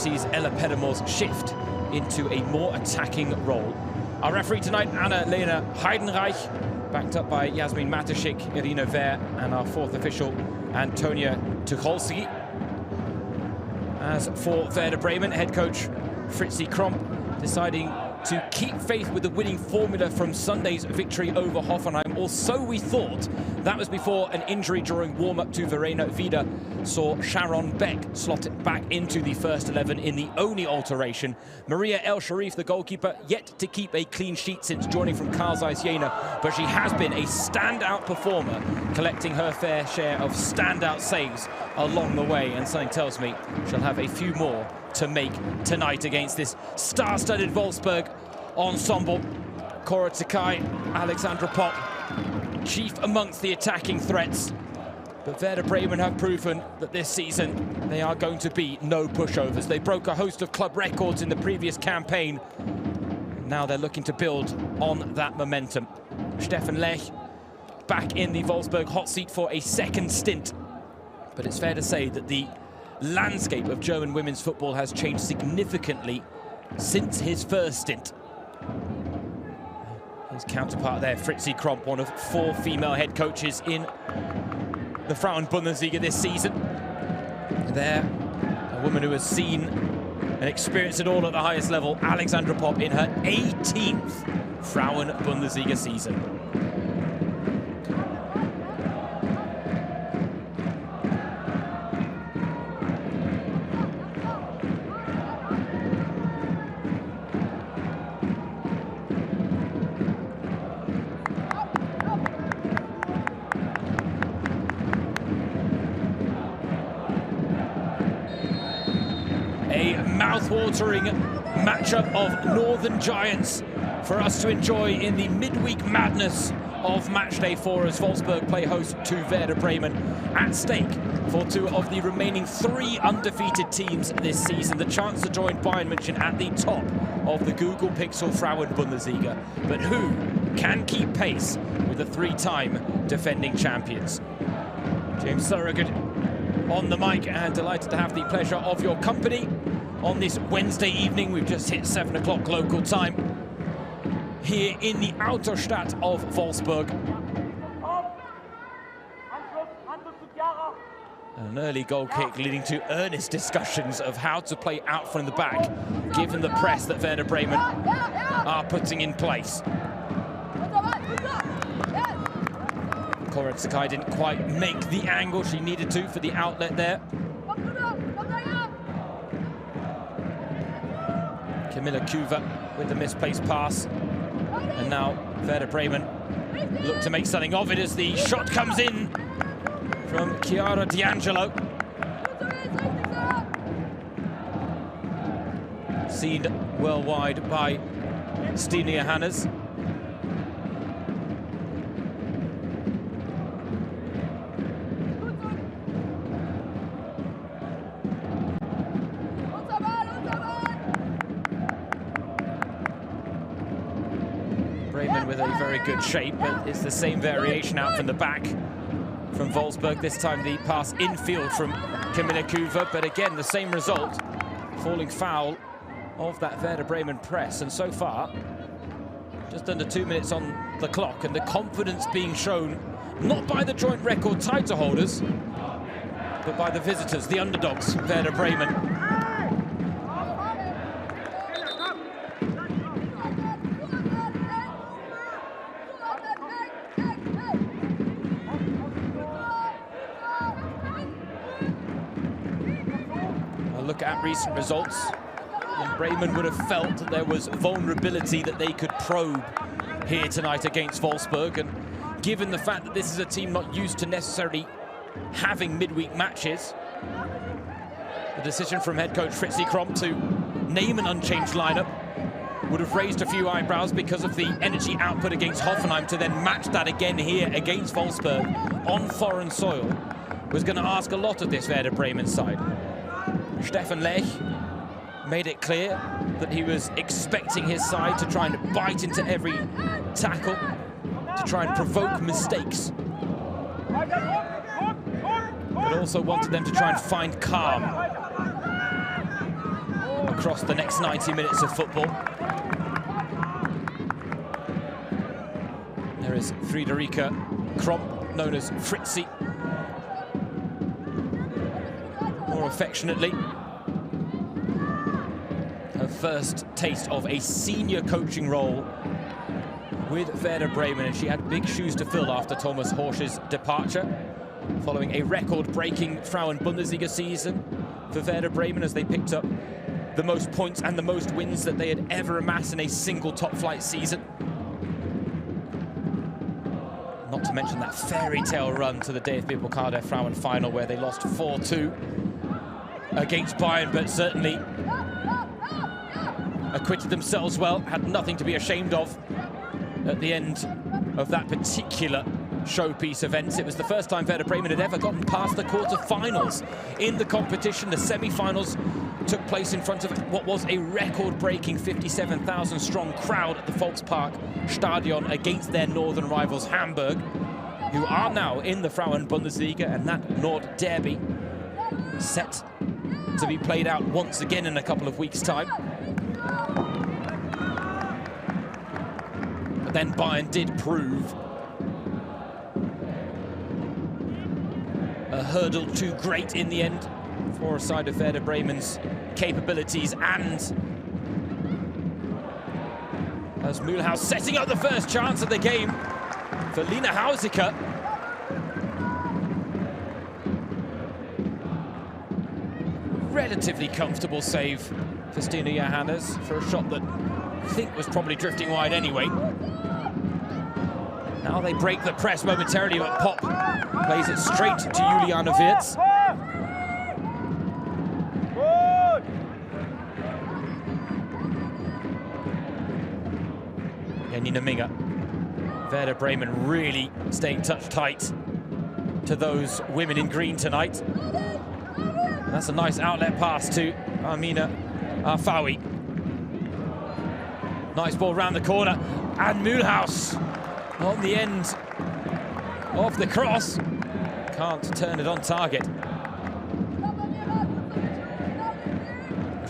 sees Ella Pedamor's shift into a more attacking role. Our referee tonight, Anna-Lena Heidenreich, backed up by Jasmin Mateschik, Irina Wehr, and our fourth official, Antonia Tucholsky. As for Werder Bremen, head coach Fritzi Kromp deciding to keep faith with the winning formula from Sunday's victory over Hoffenheim, or so we thought. That was before an injury during warm-up to Verena Vida saw Sharon Beck slotted back into the first 11 in the only alteration. Maria El Sharif, the goalkeeper, yet to keep a clean sheet since joining from Carl Zeiss Jena, but she has been a standout performer, collecting her fair share of standout saves along the way, and something tells me she'll have a few more to make tonight against this star-studded Wolfsburg ensemble. Cora Takai, Alexandra Popp, chief amongst the attacking threats. But Werder Bremen have proven that this season they are going to be no pushovers. They broke a host of club records in the previous campaign. Now they're looking to build on that momentum. Stefan Lech back in the Wolfsburg hot seat for a second stint. But it's fair to say that the landscape of German women's football has changed significantly since his first stint. His counterpart there, Fritzi Kromp, one of 4 female head coaches in the Frauen-Bundesliga this season. There, a woman who has seen and experienced it all at the highest level, Alexandra Popp, in her 18th Frauen-Bundesliga season. A mouth-watering matchup of northern giants for us to enjoy in the midweek madness of Matchday 4 as Wolfsburg play host to Werder Bremen. At stake for 2 of the remaining 3 undefeated teams this season, the chance to join Bayern München at the top of the Google Pixel Frauen-Bundesliga. But who can keep pace with the 3-time defending champions? James Surrogate on the mic, and delighted to have the pleasure of your company on this Wednesday evening. We've just hit 7 o'clock local time here in the Autostadt of Wolfsburg. An early goal kick leading to earnest discussions of how to play out from the back, given the press that Werder Bremen are putting in place. Cora Takai didn't quite make the angle she needed to for the outlet there. Camilla Kuva with the misplaced pass. And now Werder Bremen look to make something of it as the shot comes in from Chiara D'Angelo. Seen well wide by Stine Johannes. Bremen with a very good shape, but it's the same variation out from the back from Wolfsburg. This time the pass infield from Camilla Kuva, but again the same result, falling foul of that Werder Bremen press. And so far, just under 2 minutes on the clock, and the confidence being shown not by the joint record title holders, but by the visitors, the underdogs, Werder Bremen. Look at recent results, and Bremen would have felt that there was vulnerability that they could probe here tonight against Wolfsburg. And given the fact that this is a team not used to necessarily having midweek matches, the decision from head coach Fritzi Kromp to name an unchanged lineup would have raised a few eyebrows because of the energy output against Hoffenheim. To then match that again here against Wolfsburg on foreign soil was going to ask a lot of this Werder Bremen side. Stefan Lech made it clear that he was expecting his side to try and bite into every tackle, to try and provoke mistakes, but also wanted them to try and find calm. across the next 90 minutes of football. There is Friederike Kromp, known as Fritzi, more affectionately. Her first taste of a senior coaching role with Werder Bremen, and she had big shoes to fill after Thomas Horsch's departure, following a record-breaking Frauen-Bundesliga season for Werder Bremen, as they picked up the most points and the most wins that they had ever amassed in a single top-flight season. Not to mention that fairy tale run to the DFB Pokal der Frauen final, where they lost 4-2 against Bayern, but certainly acquitted themselves well, had nothing to be ashamed of at the end of that particular showpiece event. It was the first time Werder Bremen had ever gotten past the quarter-finals in the competition. The semi-finals took place in front of what was a record-breaking 57,000-strong crowd at the Volkspark Stadion against their northern rivals Hamburg, who are now in the Frauen-Bundesliga, and that Nord Derby set to be played out once again in a couple of weeks' time. But then Bayern did prove a hurdle too great in the end for a side of Werder Bremen's capabilities, and as Mühlhaus setting up the first chance of the game for Lina Hausiker. Relatively comfortable save for Stina Johannes for a shot that I think was probably drifting wide anyway. Now they break the press momentarily, but Pop plays it straight to Juliane Wirtz. Janina Minga. Werder Bremen really staying touch tight to those women in green tonight. And that's a nice outlet pass to Amina Arfawi. Nice ball round the corner, and Mühlhaus on the end of the cross. Can't turn it on target.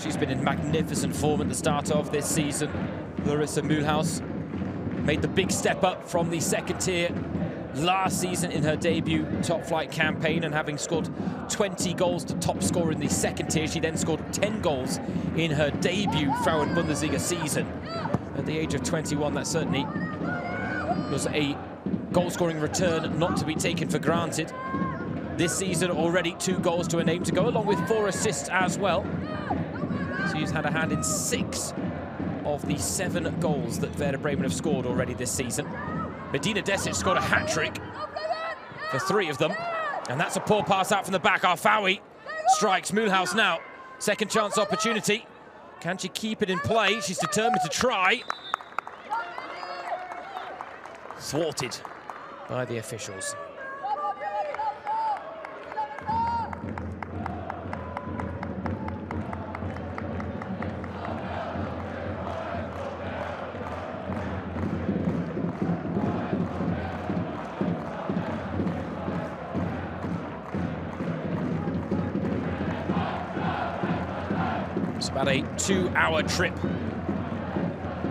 She's been in magnificent form at the start of this season. Larissa Mühlhaus made the big step up from the second tier last season in her debut top-flight campaign, and having scored 20 goals to top scorer in the second tier, she then scored 10 goals in her debut Frauen-Bundesliga season. At the age of 21, that certainly was a goal-scoring return not to be taken for granted. This season, already 2 goals to her name, to go along with 4 assists as well. She's had a hand in 6 of the 7 goals that Werder Bremen have scored already this season. Medina Desic scored a hat-trick for 3 of them. And that's a poor pass out from the back. Arfawi strikes Mühlhaus now. Second chance opportunity. Can she keep it in play? She's determined to try. Thwarted by the officials. It's about a 2-hour trip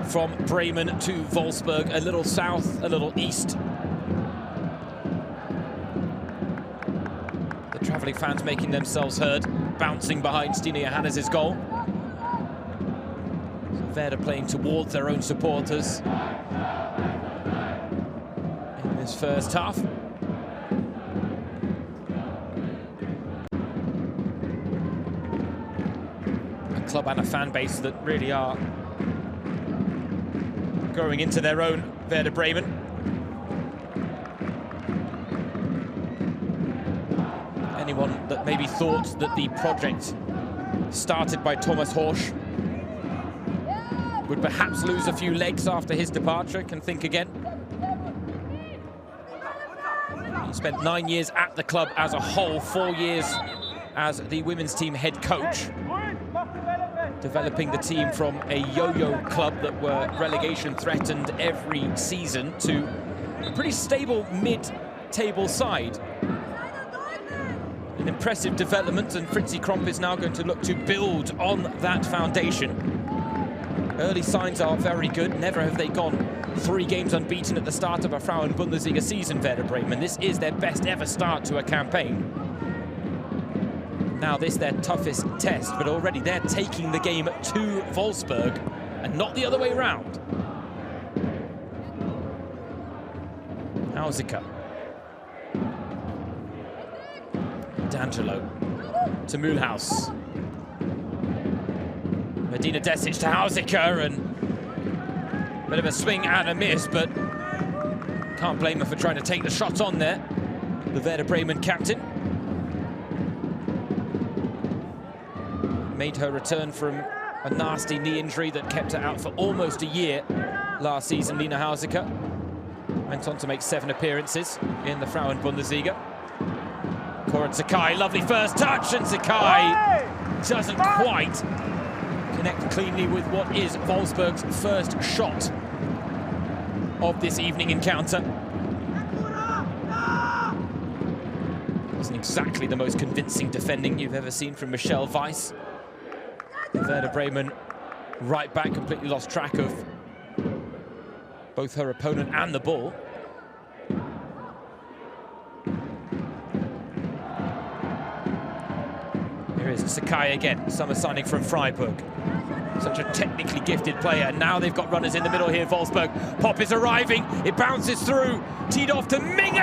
from Bremen to Wolfsburg, a little south, a little east. The travelling fans making themselves heard, bouncing behind Stina Johannes' goal. So Werder playing towards their own supporters in this first half. Club and a fan base that really are growing into their own, Werder Bremen. Anyone that maybe thought that the project started by Thomas Horsch would perhaps lose a few legs after his departure can think again. He spent 9 years at the club as a whole, 4 years as the women's team head coach, developing the team from a yo-yo club that were relegation threatened every season to a pretty stable mid-table side. In An impressive development, and Fritzi Kromp is now going to look to build on that foundation. Early signs are very good. Never have they gone 3 games unbeaten at the start of a Frauen-Bundesliga season, Werder Bremen. This is their best ever start to a campaign. Now this their toughest test, but already they're taking the game to Wolfsburg and not the other way around. Hausiker. D'Angelo to Mühlhaus. Medina Desic to Hausiker, and a bit of a swing and a miss, but can't blame her for trying to take the shot on there. The Werder Bremen captain. Made her return from a nasty knee injury that kept her out for almost a year last season, Lina Hausiker. Went on to make 7 appearances in the Frauen-Bundesliga. Cora Sakai, lovely first touch, and Sakai doesn't quite connect cleanly with what is Wolfsburg's first shot of this evening encounter. Wasn't exactly the most convincing defending you've ever seen from Michelle Weiss. Werder Bremen right back, completely lost track of both her opponent and the ball. Here is Sakai again, summer signing from Freiburg. Such a technically gifted player, and now they've got runners in the middle here, Wolfsburg. Pop is arriving, it bounces through, teed off to Minge!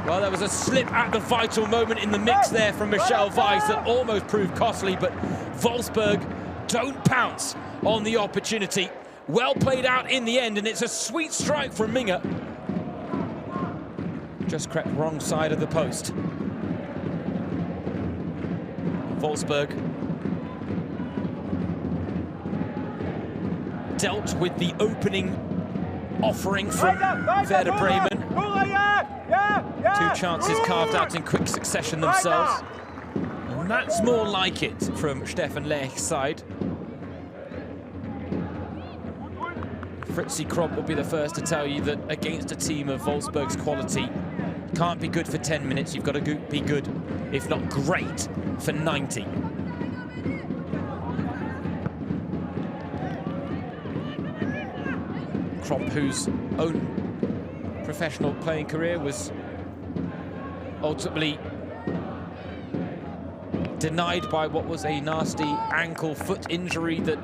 Well, there was a slip at the vital moment in the mix there from Michelle Weiss that almost proved costly, but Wolfsburg don't pounce on the opportunity. Well played out in the end, and it's a sweet strike from Minge. Just crept wrong side of the post. Wolfsburg dealt with the opening offering from Werder Bremen. 2 chances carved out in quick succession themselves. And that's more like it from Stefan Lech's side. Fritzi Kromp will be the first to tell you that against a team of Wolfsburg's quality, can't be good for 10 minutes, you've got to be good, if not great, for 90. Kromp, whose own professional playing career was ultimately denied by what was a nasty ankle foot injury that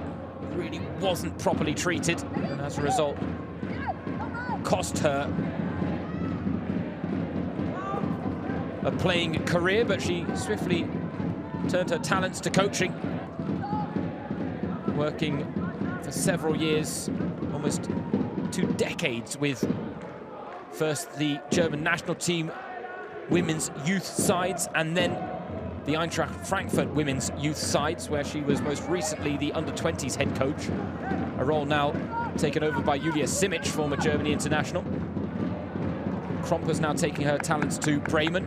really wasn't properly treated, and as a result cost her a playing career, but she swiftly turned her talents to coaching, working for several years, almost 2 decades, with first the German national team women's youth sides and then the Eintracht Frankfurt women's youth sides, where she was most recently the under-20s head coach, a role now taken over by Julia Simic, former Germany international. Kromp is now taking her talents to Bremen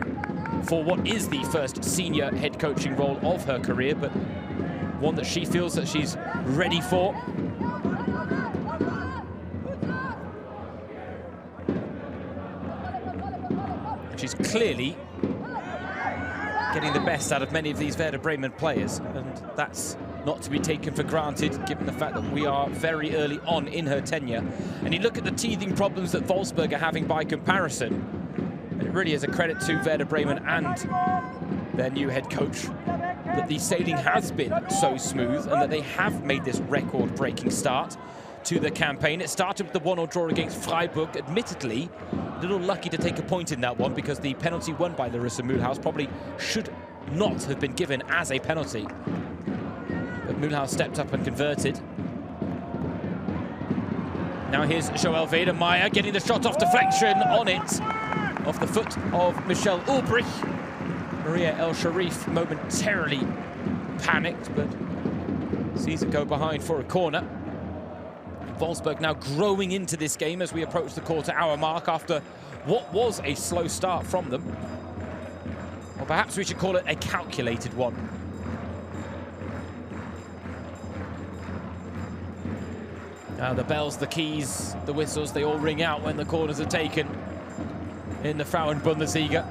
for what is the first senior head coaching role of her career, but one that she feels that she's ready for. She's clearly getting the best out of many of these Werder Bremen players, and that's not to be taken for granted given the fact that we are very early on in her tenure. And you look at the teething problems that Wolfsburg are having by comparison, and it really is a credit to Werder Bremen and their new head coach that the sailing has been so smooth and that they have made this record-breaking start to the campaign. It started with the 1-1 draw against Freiburg, admittedly a little lucky to take a point in that one because the penalty won by Larissa Mühlhaus probably should not have been given as a penalty. But Mühlhaus stepped up and converted. Now here's Joelle Wedermeyer getting the shot off deflection on it, off the foot of Michelle Ulbrich. Maria El Sharif momentarily panicked, but sees it go behind for a corner. Wolfsburg now growing into this game as we approach the quarter-hour mark after what was a slow start from them. Or perhaps we should call it a calculated one. Now the bells, the keys, the whistles, they all ring out when the corners are taken. in the Frauen-Bundesliga.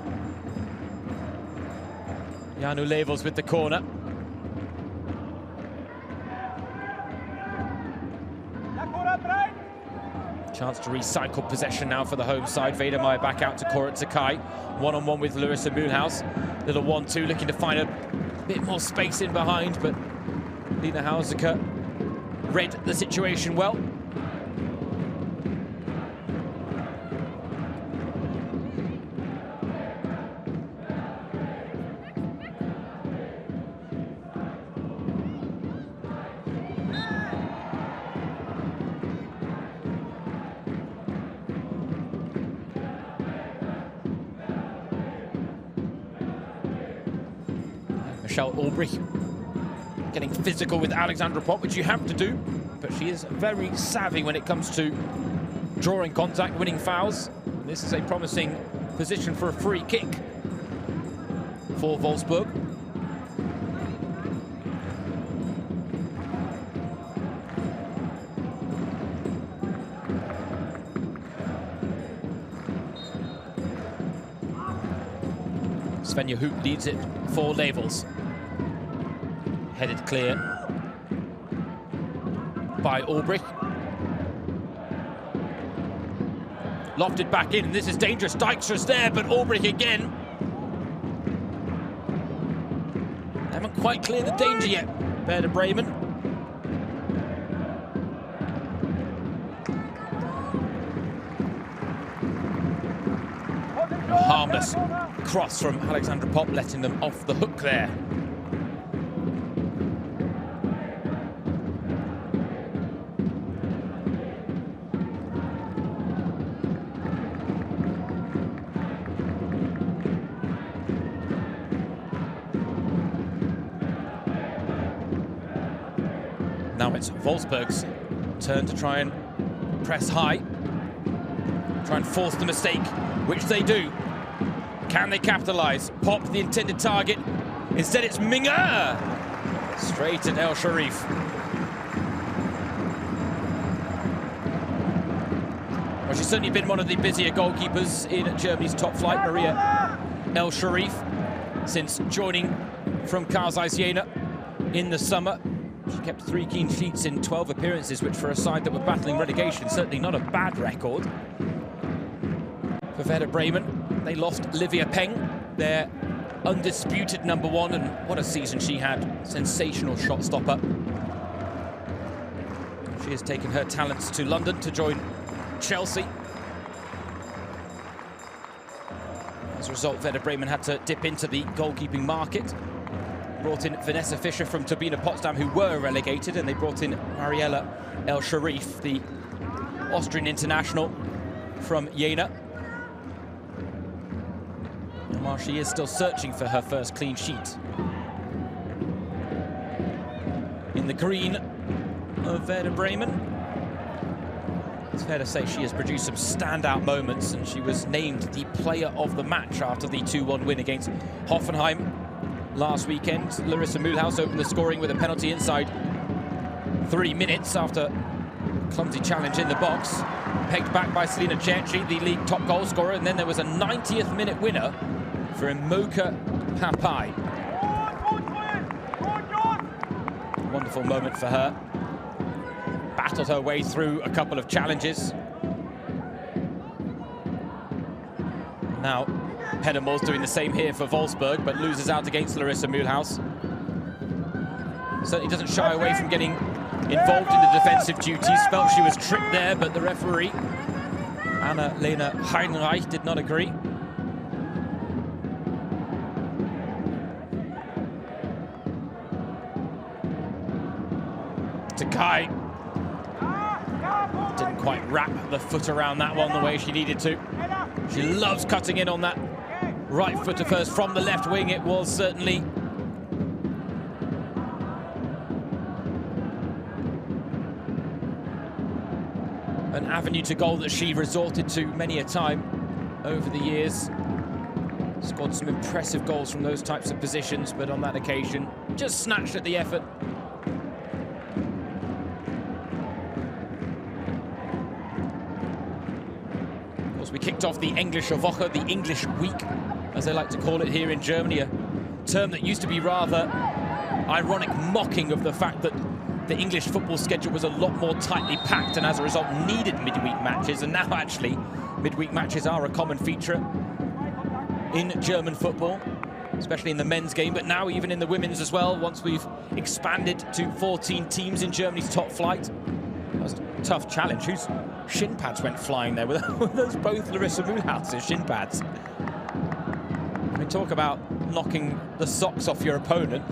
Janu Levels with the corner. Chance to recycle possession now for the home side. Wedemeyer back out to Cora Takai. One-on-one with Larissa Mühlhaus. Little 1-2, looking to find a bit more space in behind, but Lina Hauseker read the situation well. Michelle Ulbrich getting physical with Alexandra Popp, which you have to do, but she is very savvy when it comes to drawing contact, winning fouls. And this is a promising position for a free kick for Wolfsburg. Svenja Hoop leads it for Levels. Headed clear by Ulbrich. Lofted back in, and this is dangerous. Dijkstra's there, but Ulbrich again. Haven't quite cleared the danger yet, Werder Bremen. A harmless cross from Alexandra Popp, letting them off the hook there. Now it's Wolfsburg's turn to try and press high, try and force the mistake, which they do. Can they capitalize? Pop the intended target. Instead, it's Minger. Straight at El Sharif. Well, she's certainly been one of the busier goalkeepers in Germany's top flight, Maria El Sharif, since joining from Kaisers Jena in the summer. She kept 3 clean sheets in 12 appearances, which for a side that were battling relegation, certainly not a bad record. For Werder Bremen, they lost Livia Peng, their undisputed #1, and what a season she had. Sensational shot stopper. She has taken her talents to London to join Chelsea. As a result, Werder Bremen had to dip into the goalkeeping market. Brought in Vanessa Fischer from Turbine Potsdam, who were relegated, and they brought in Mariella El Sharif, the Austrian international from Jena. And while she is still searching for her first clean sheet in the green of Werder Bremen, it's fair to say she has produced some standout moments, and she was named the player of the match after the 2-1 win against Hoffenheim last weekend. Larissa Mühlhaus opened the scoring with a penalty inside 3 minutes after a clumsy challenge in the box. Pegged back by Selina Cerci, the league top goal scorer, and then there was a 90th minute winner for Imoka Papai. Wonderful moment for her. Battled her way through a couple of challenges. Now Pennemore's doing the same here for Wolfsburg, but loses out against Larissa Mühlhaus. Certainly doesn't shy away from getting involved in the defensive duties. Felt she was tripped there, but the referee, Anna-Lena Heinreich, did not agree. Takai didn't quite wrap the foot around that one the way she needed to. She loves cutting in on that right footer first from the left wing. It was certainly an avenue to goal that she resorted to many a time over the years. Scored some impressive goals from those types of positions, but on that occasion, just snatched at the effort. we kicked off the Englische Woche, the English week, as they like to call it here in Germany, a term that used to be rather ironic mocking of the fact that the English football schedule was a lot more tightly packed and as a result needed midweek matches, and now actually midweek matches are a common feature in German football, especially in the men's game, but now even in the women's as well, once we've expanded to 14 teams in Germany's top flight. That was a tough challenge. Whose shin pads went flying there? Were those both Larissa Mulhouse's shin pads? I mean, talk about knocking the socks off your opponent.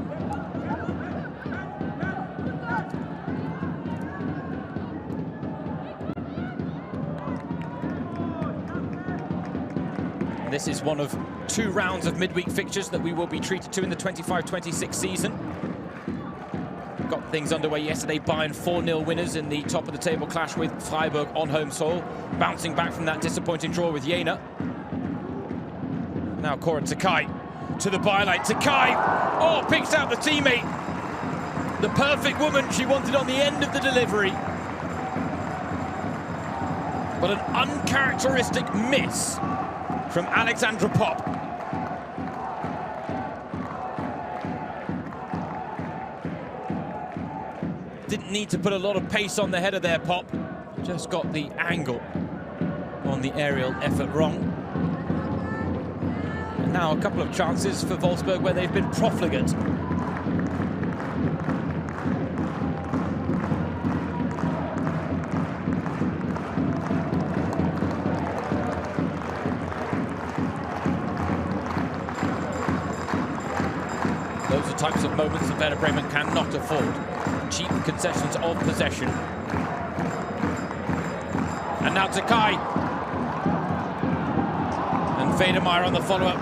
This is one of 2 rounds of midweek fixtures that we will be treated to in the 25-26 season. Got things underway yesterday. Bayern 4-0 winners in the top of the table clash with Freiburg on home soil, bouncing back from that disappointing draw with Jena. Now Cora Takai to the byline. Takai, oh, picks out the teammate. The perfect woman she wanted on the end of the delivery. But an uncharacteristic miss from Alexandra Popp. Didn't need to put a lot of pace on the header there, Popp. Just got the angle on the aerial effort wrong. And now a couple of chances for Wolfsburg where they've been profligate. Those are types of moments that Werder Bremen cannot afford. Cheap concessions of possession. And now Takai. And Federmeyer on the follow-up.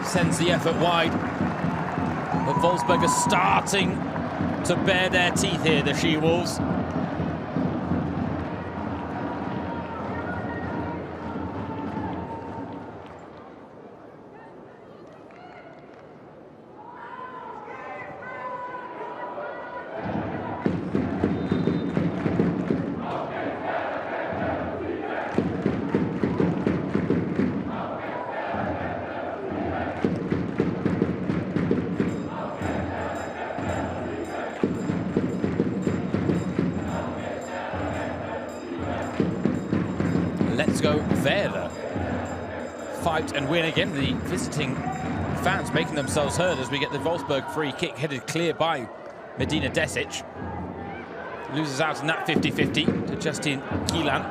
Sends the effort wide. But Wolfsburg are starting to bare their teeth here, the She-Wolves. Let's go Werder. Fight and win again. The visiting fans making themselves heard as we get the Wolfsburg free kick headed clear by Medina Desic. Loses out in that 50-50 to Justin Kielan.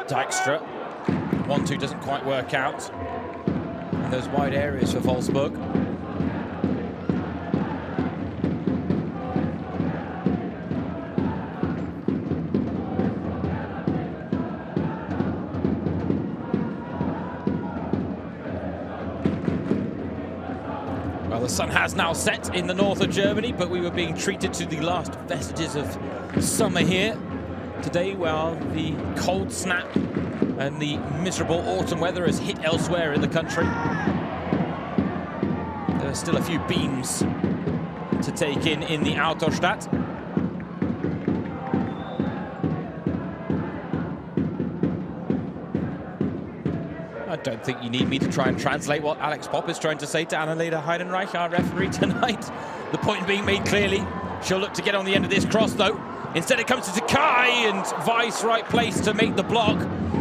Dijkstra. 1-2 doesn't quite work out. And those wide areas for Wolfsburg. Well, the sun has now set in the north of Germany, but we were being treated to the last vestiges of summer here today, while the cold snap and the miserable autumn weather has hit elsewhere in the country. There are still a few beams to take in the Autostadt. I don't think you need me to try and translate what Alex Popp is trying to say to Annalena Heidenreich, our referee tonight. The point being made clearly. She'll look to get on the end of this cross, though. Instead it comes to Takai, and Weiss right place to make the block.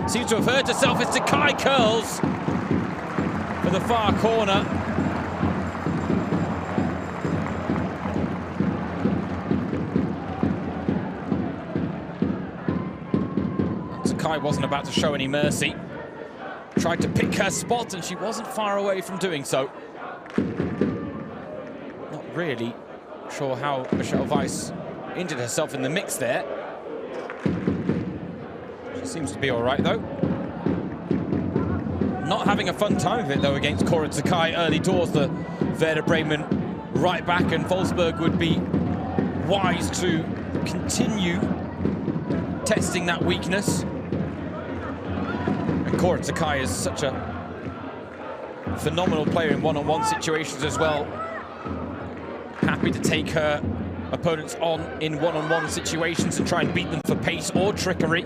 Seems to have hurt herself as Takai curls for the far corner. Takai wasn't about to show any mercy. Tried to pick her spot, and she wasn't far away from doing so. Not really sure how Michelle Weiss injured herself in the mix there. She seems to be all right, though. Not having a fun time of it, though, against Cora Takai early doors, the Werder Bremen right back, and Wolfsburg would be wise to continue testing that weakness. And Cora Takai is such a phenomenal player in one-on-one situations as well. happy to take her opponents on in one-on-one situations and try and beat them for pace or trickery.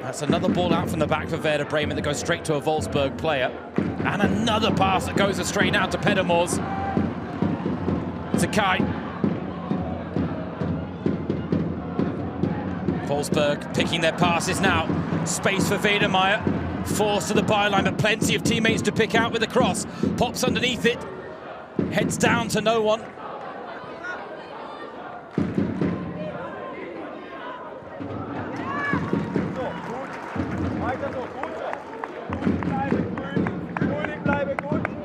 That's another ball out from the back for Werder Bremen that goes straight to a Wolfsburg player. And another pass that goes straight out to Pedermors. Sakai. Wolfsburg picking their passes now. Space for Weidemeyer. Forced to the byline, but plenty of teammates to pick out with the cross. Pops underneath it. Heads down to no one.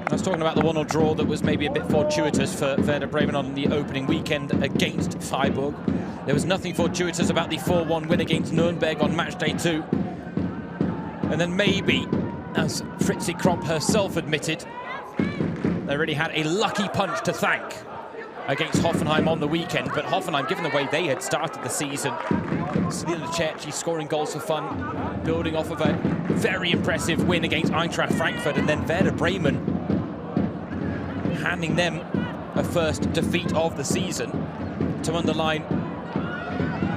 I was talking about the 1-1 draw that was maybe a bit fortuitous for Werder Bremen on the opening weekend against Freiburg. There was nothing fortuitous about the 4-1 win against Nuremberg on Matchday 2. And then maybe, as Fritzi Kromp herself admitted, they really had a lucky punch to thank against Hoffenheim on the weekend. But Hoffenheim, given the way they had started the season, Selina Cerci scoring goals for fun, building off of a very impressive win against Eintracht Frankfurt, and then Werder Bremen handing them a first defeat of the season to underline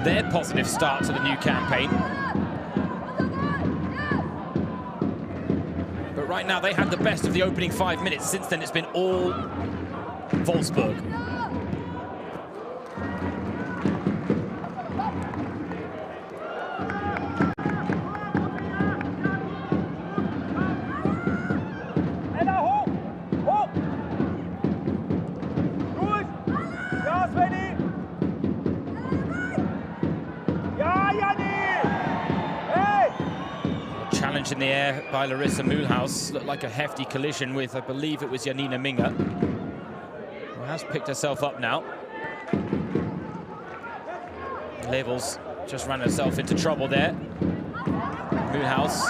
their positive start to the new campaign. But right now they had the best of the opening 5 minutes. Since then it's been all Wolfsburg. In the air by Larissa Mühlhaus, looked like a hefty collision with, I believe it was Janina Minga, who has picked herself up now. Levels just ran herself into trouble there. Mühlhaus.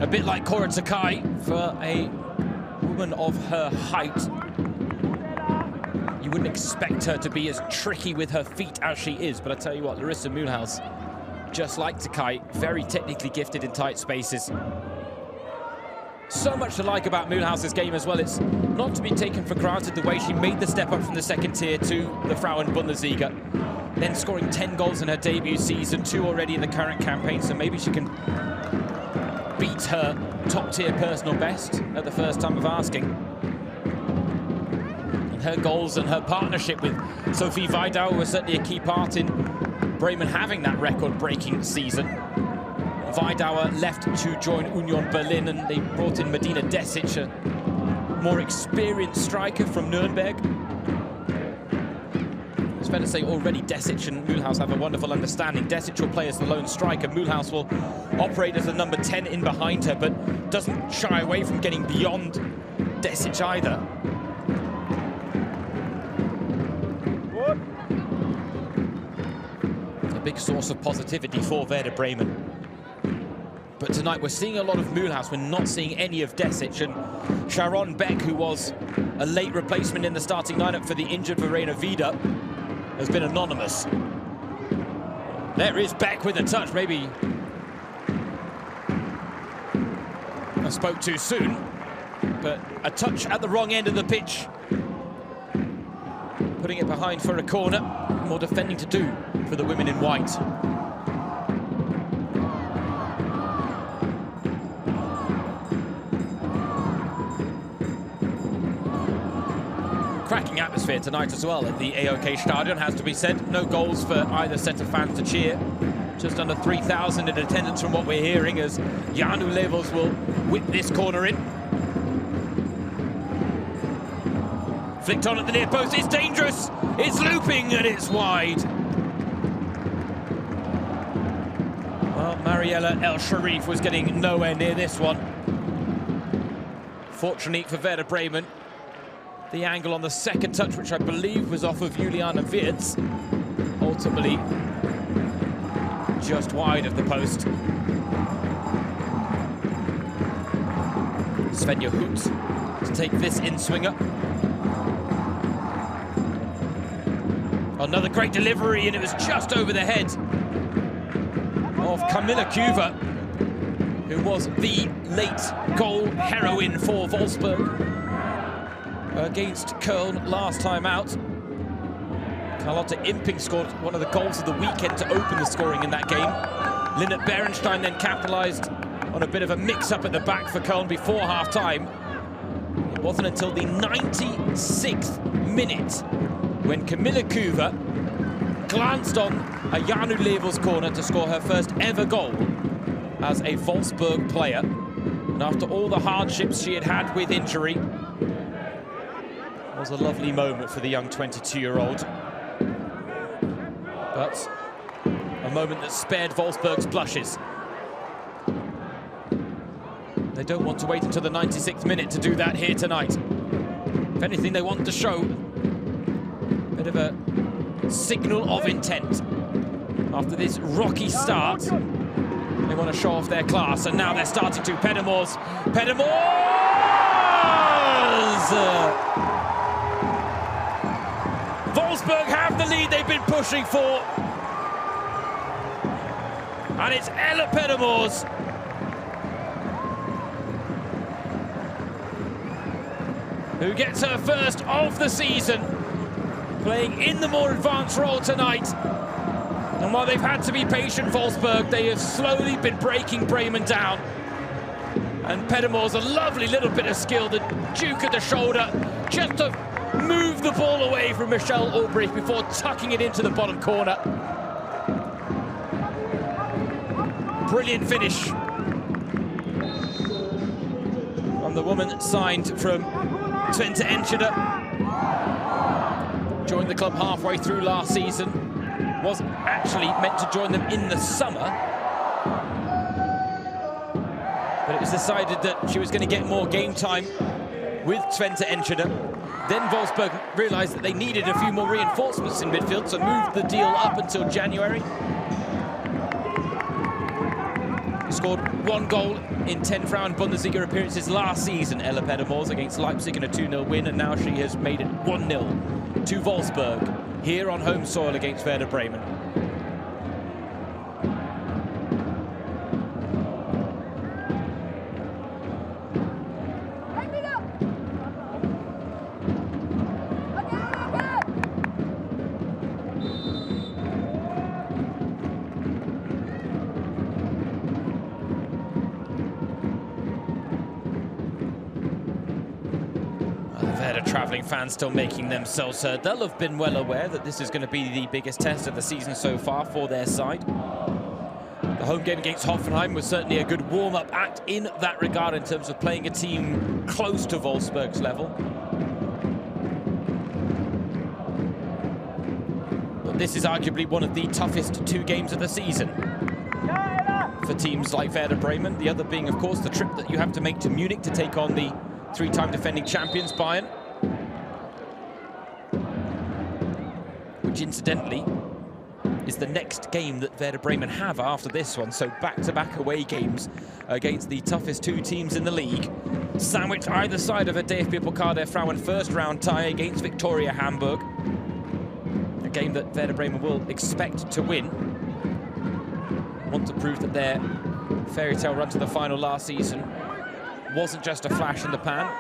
A bit like Cora Sakai for a woman of her height. You wouldn't expect her to be as tricky with her feet as she is, but I tell you what, Larissa Mühlhaus, just like Sakai, very technically gifted in tight spaces. So much to like about Mühlhaus's game as well. It's not to be taken for granted the way she made the step up from the second tier to the Frauen-Bundesliga, then scoring 10 goals in her debut season, 2 already in the current campaign, so maybe she can beat her top-tier personal best at the first time of asking. Her goals and her partnership with Sophie Weidauer was certainly a key part in Bremen having that record-breaking season. Weidauer left to join Union Berlin, and they brought in Medina Desic, a more experienced striker from Nuremberg. It's fair to say already Desic and Mühlhaus have a wonderful understanding. Desic will play as the lone striker. Mühlhaus will operate as the number 10 in behind her, but doesn't shy away from getting beyond Desic either. Big source of positivity for Werder Bremen. But tonight we're seeing a lot of Mühlhaus, we're not seeing any of Desic, and Sharon Beck, who was a late replacement in the starting lineup for the injured Verena Vida, has been anonymous. There is Beck with a touch, maybe I spoke too soon, but a touch at the wrong end of the pitch. Putting it behind for a corner, more defending to do for the women in white. Cracking atmosphere tonight as well at the AOK Stadion, has to be said. No goals for either set of fans to cheer. Just under 3,000 in attendance from what we're hearing, as Janu Levels will whip this corner in. Flicked on at the near post, it's dangerous, it's looping, and it's wide. Well, Mariella El Sharif was getting nowhere near this one. Fortunately for Werder Bremen, the angle on the second touch, which I believe was off of Juliana Wirtz, ultimately just wide of the post. Svenja Hoot to take this in-swinger. Another great delivery, and it was just over the head of Camilla Kuva, who was the late goal heroine for Wolfsburg against Köln last time out. Carlotta Imping scored one of the goals of the weekend to open the scoring in that game. Linnet Berenstein then capitalised on a bit of a mix-up at the back for Köln before half-time. It wasn't until the 96th minute when Camilla Kuva glanced on a Janu Level's corner to score her first ever goal as a Wolfsburg player. And after all the hardships she had had with injury, it was a lovely moment for the young 22-year-old. But a moment that spared Wolfsburg's blushes. They don't want to wait until the 96th minute to do that here tonight. If anything, they want to show a bit of a signal of intent. After this rocky start, they want to show off their class, and now they're starting to. Peddemors! Wolfsburg have the lead they've been pushing for. And it's Ella Peddemors who gets her first of the season, playing in the more advanced role tonight. And while they've had to be patient, Wolfsburg, they have slowly been breaking Bremen down. And Peddemors, a lovely little bit of skill, the duke at the shoulder, just to move the ball away from Michelle Ulbricht before tucking it into the bottom corner. Brilliant finish from the woman signed from Twente Enschede. Joined the club halfway through last season. Was actually meant to join them in the summer, but it was decided that she was going to get more game time with Twente Enschede. Then Wolfsburg realised that they needed a few more reinforcements in midfield, so moved the deal up until January. Scored one goal in 10 Frauen-Bundesliga appearances last season, Ella Peddemors, against Leipzig in a 2-0 win, and now she has made it 1-0 to Wolfsburg here on home soil against Werder Bremen. Travelling fans still making themselves heard. They'll have been well aware that this is going to be the biggest test of the season so far for their side. The home game against Hoffenheim was certainly a good warm-up act in that regard in terms of playing a team close to Wolfsburg's level. But this is arguably one of the toughest two games of the season for teams like Werder Bremen. The other being, of course, the trip that you have to make to Munich to take on the three-time defending champions Bayern. Which incidentally is the next game that Werder Bremen have after this one. So back-to-back away games against the toughest two teams in the league, sandwiched either side of a DFB Pokal der Frauen first-round tie against Victoria Hamburg. A game that Werder Bremen will expect to win. Want to prove that their fairy tale run to the final last season wasn't just a flash in the pan.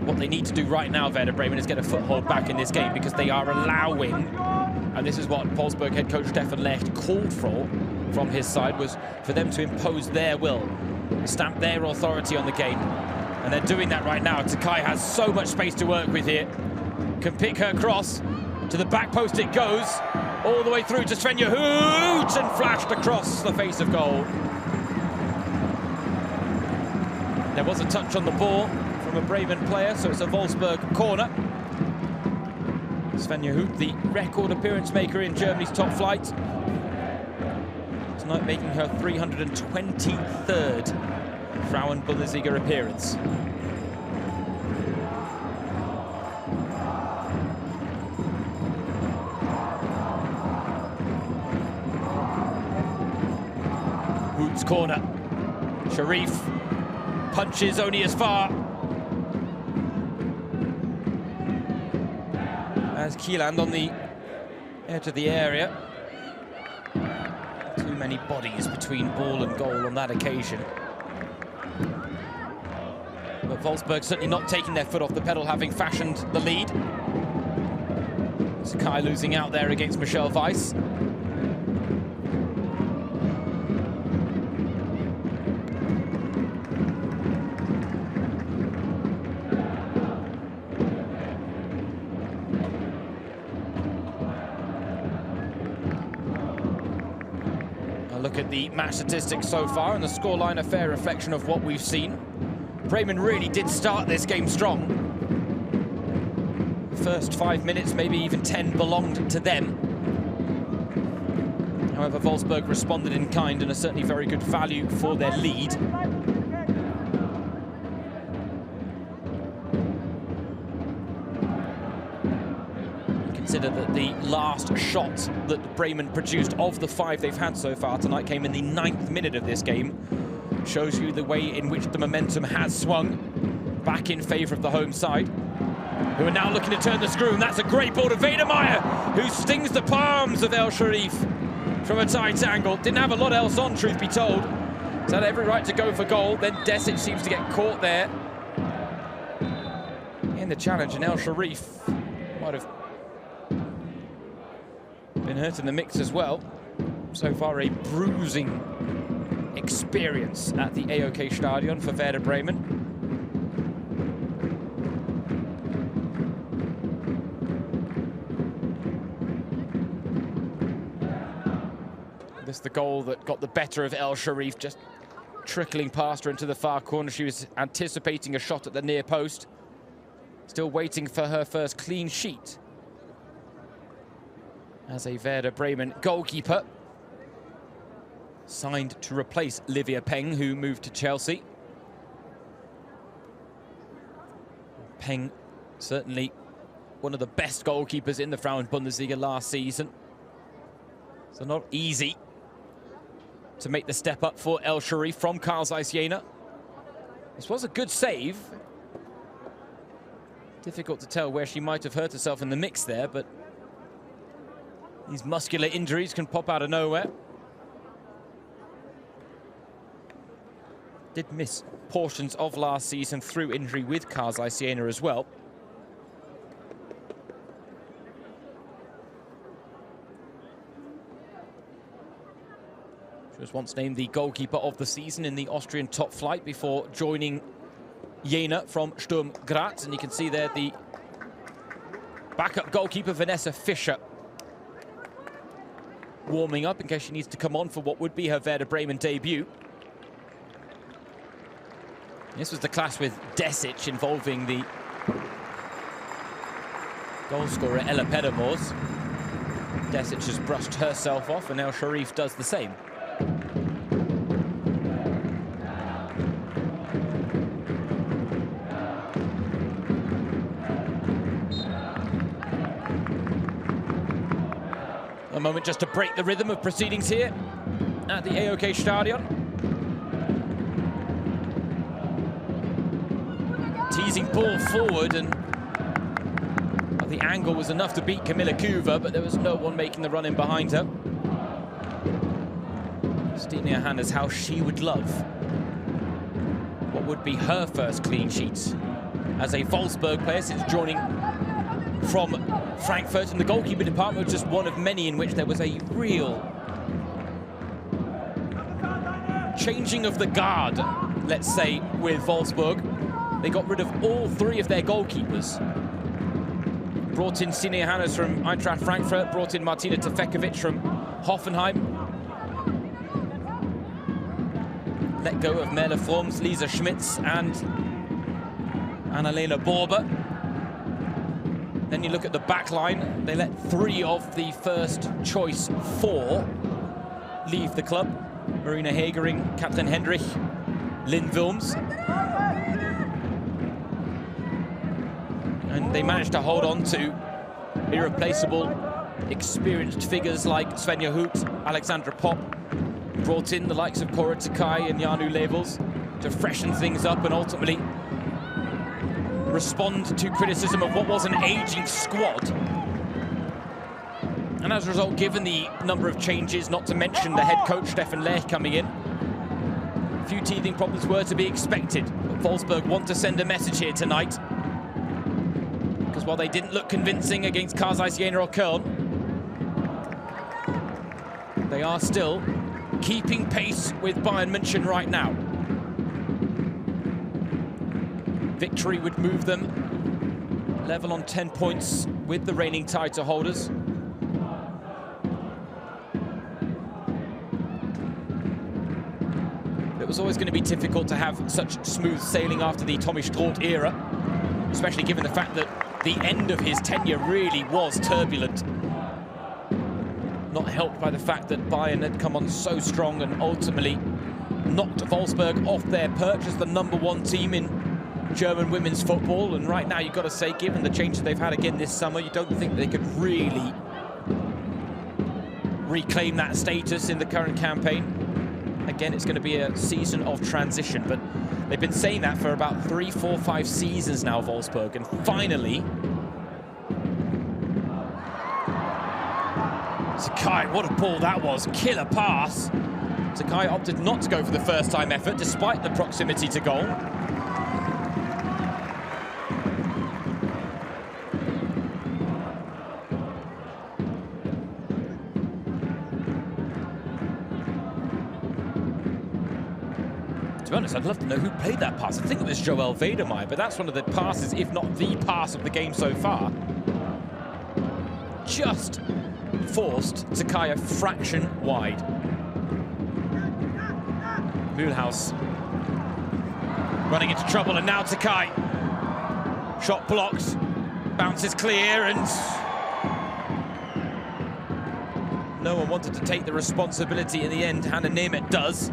What they need to do right now, Werder Bremen, is get a foothold back in this game, because they are allowing, and this is what Wolfsburg head coach Stefan Lecht called for from his side, was for them to impose their will, stamp their authority on the game. And they're doing that right now. Takai has so much space to work with here. Can pick her cross. To the back post it goes. All the way through to Svenja Hoot, and flashed across the face of goal. There was a touch on the ball from a Bremen player, so it's a Wolfsburg corner. Svenja Huth, the record appearance maker in Germany's top flight. Tonight making her 323rd Frauen-Bundesliga appearance. Huth's corner. Sharif punches only as far as Kieland on the edge of the area. Too many bodies between ball and goal on that occasion. But Wolfsburg certainly not taking their foot off the pedal, having fashioned the lead. Sakai losing out there against Michelle Weiss. Look at the match statistics so far, and the scoreline a fair reflection of what we've seen. Bremen really did start this game strong. The first 5 minutes, maybe even 10, belonged to them. However, Wolfsburg responded in kind and are certainly very good value for their lead. Consider that the last shot that Bremen produced of the 5 they've had so far tonight came in the 9th minute of this game. Shows you the way in which the momentum has swung back in favour of the home side, who are now looking to turn the screw, and that's a great ball to Weidemeyer, who stings the palms of El Sharif from a tight angle. Didn't have a lot else on, truth be told. He's had every right to go for goal. Then Desic seems to get caught there in the challenge, and El Sharif might have been hurt in the mix as well. So far, a bruising experience at the AOK Stadion for Werder Bremen. This is the goal that got the better of El Sharif, just trickling past her into the far corner. She was anticipating a shot at the near post. Still waiting for her first clean sheet as a Werder Bremen goalkeeper, signed to replace Livia Peng, who moved to Chelsea. Peng, certainly one of the best goalkeepers in the Frauen-Bundesliga last season. So not easy to make the step up for El Sharif from Karl Zeiss Jena. This was a good save. Difficult to tell where she might have hurt herself in the mix there, but these muscular injuries can pop out of nowhere. Did miss portions of last season through injury with Karl Zeiss Jena as well. She was once named the goalkeeper of the season in the Austrian top flight before joining Jena from Sturm Graz. And you can see there the backup goalkeeper, Vanessa Fischer, warming up in case she needs to come on for what would be her Werder Bremen debut. This was the clash with Desic involving the goal scorer Ella Pedamors. Desic has brushed herself off, and El Sharif does the same. A moment just to break the rhythm of proceedings here at the AOK Stadion. Teasing ball forward, and the angle was enough to beat Camilla Kuva, but there was no one making the run in behind her. Stine Johannes, how she would love what would be her first clean sheet as a Wolfsburg player since joining from Frankfurt, and the goalkeeper department was just one of many in which there was a real changing of the guard, let's say, with Wolfsburg. They got rid of all 3 of their goalkeepers. Brought in Stine Johannes from Eintracht Frankfurt, brought in Martina Tefekovic from Hoffenheim. Let go of Merle Froms, Lisa Schmitz and Annalena Borber. Then you look at the back line. They let 3 of the first choice 4 leave the club. Marina Hegering, Captain Hendrich, Lynn Wilms. And they managed to hold on to irreplaceable, experienced figures like Svenja Hoot, Alexandra Popp. Brought in the likes of Cora Takai and Janu Levels to freshen things up and ultimately respond to criticism of what was an aging squad. And as a result, given the number of changes, not to mention the head coach Stefan Lech coming in, a few teething problems were to be expected. But Wolfsburg want to send a message here tonight, because while they didn't look convincing against Kaiserslautern or Köln, they are still keeping pace with Bayern München right now. Victory would move them level on 10 points with the reigning title holders. It was always going to be difficult to have such smooth sailing after the Tommy Stroot era, especially given the fact that the end of his tenure really was turbulent. Not helped by the fact that Bayern had come on so strong and ultimately knocked Wolfsburg off their perch as the #1 team in German women's football. And right now, you've got to say, given the changes they've had again this summer, you don't think they could really reclaim that status in the current campaign. Again, it's going to be a season of transition, but they've been saying that for about 3, 4, 5 seasons now, Wolfsburg, and finally, Sakai, what a ball that was, killer pass. Sakai opted not to go for the first-time effort, despite the proximity to goal. To be honest, I'd love to know who played that pass. I think it was Joel Wedemeyer, but that's one of the passes, if not the pass of the game so far. Just forced Sakai a fraction wide. Mühlhaus running into trouble, and now Sakai. Shot blocked, bounces clear, and no one wanted to take the responsibility in the end. Hannah Nemeth does.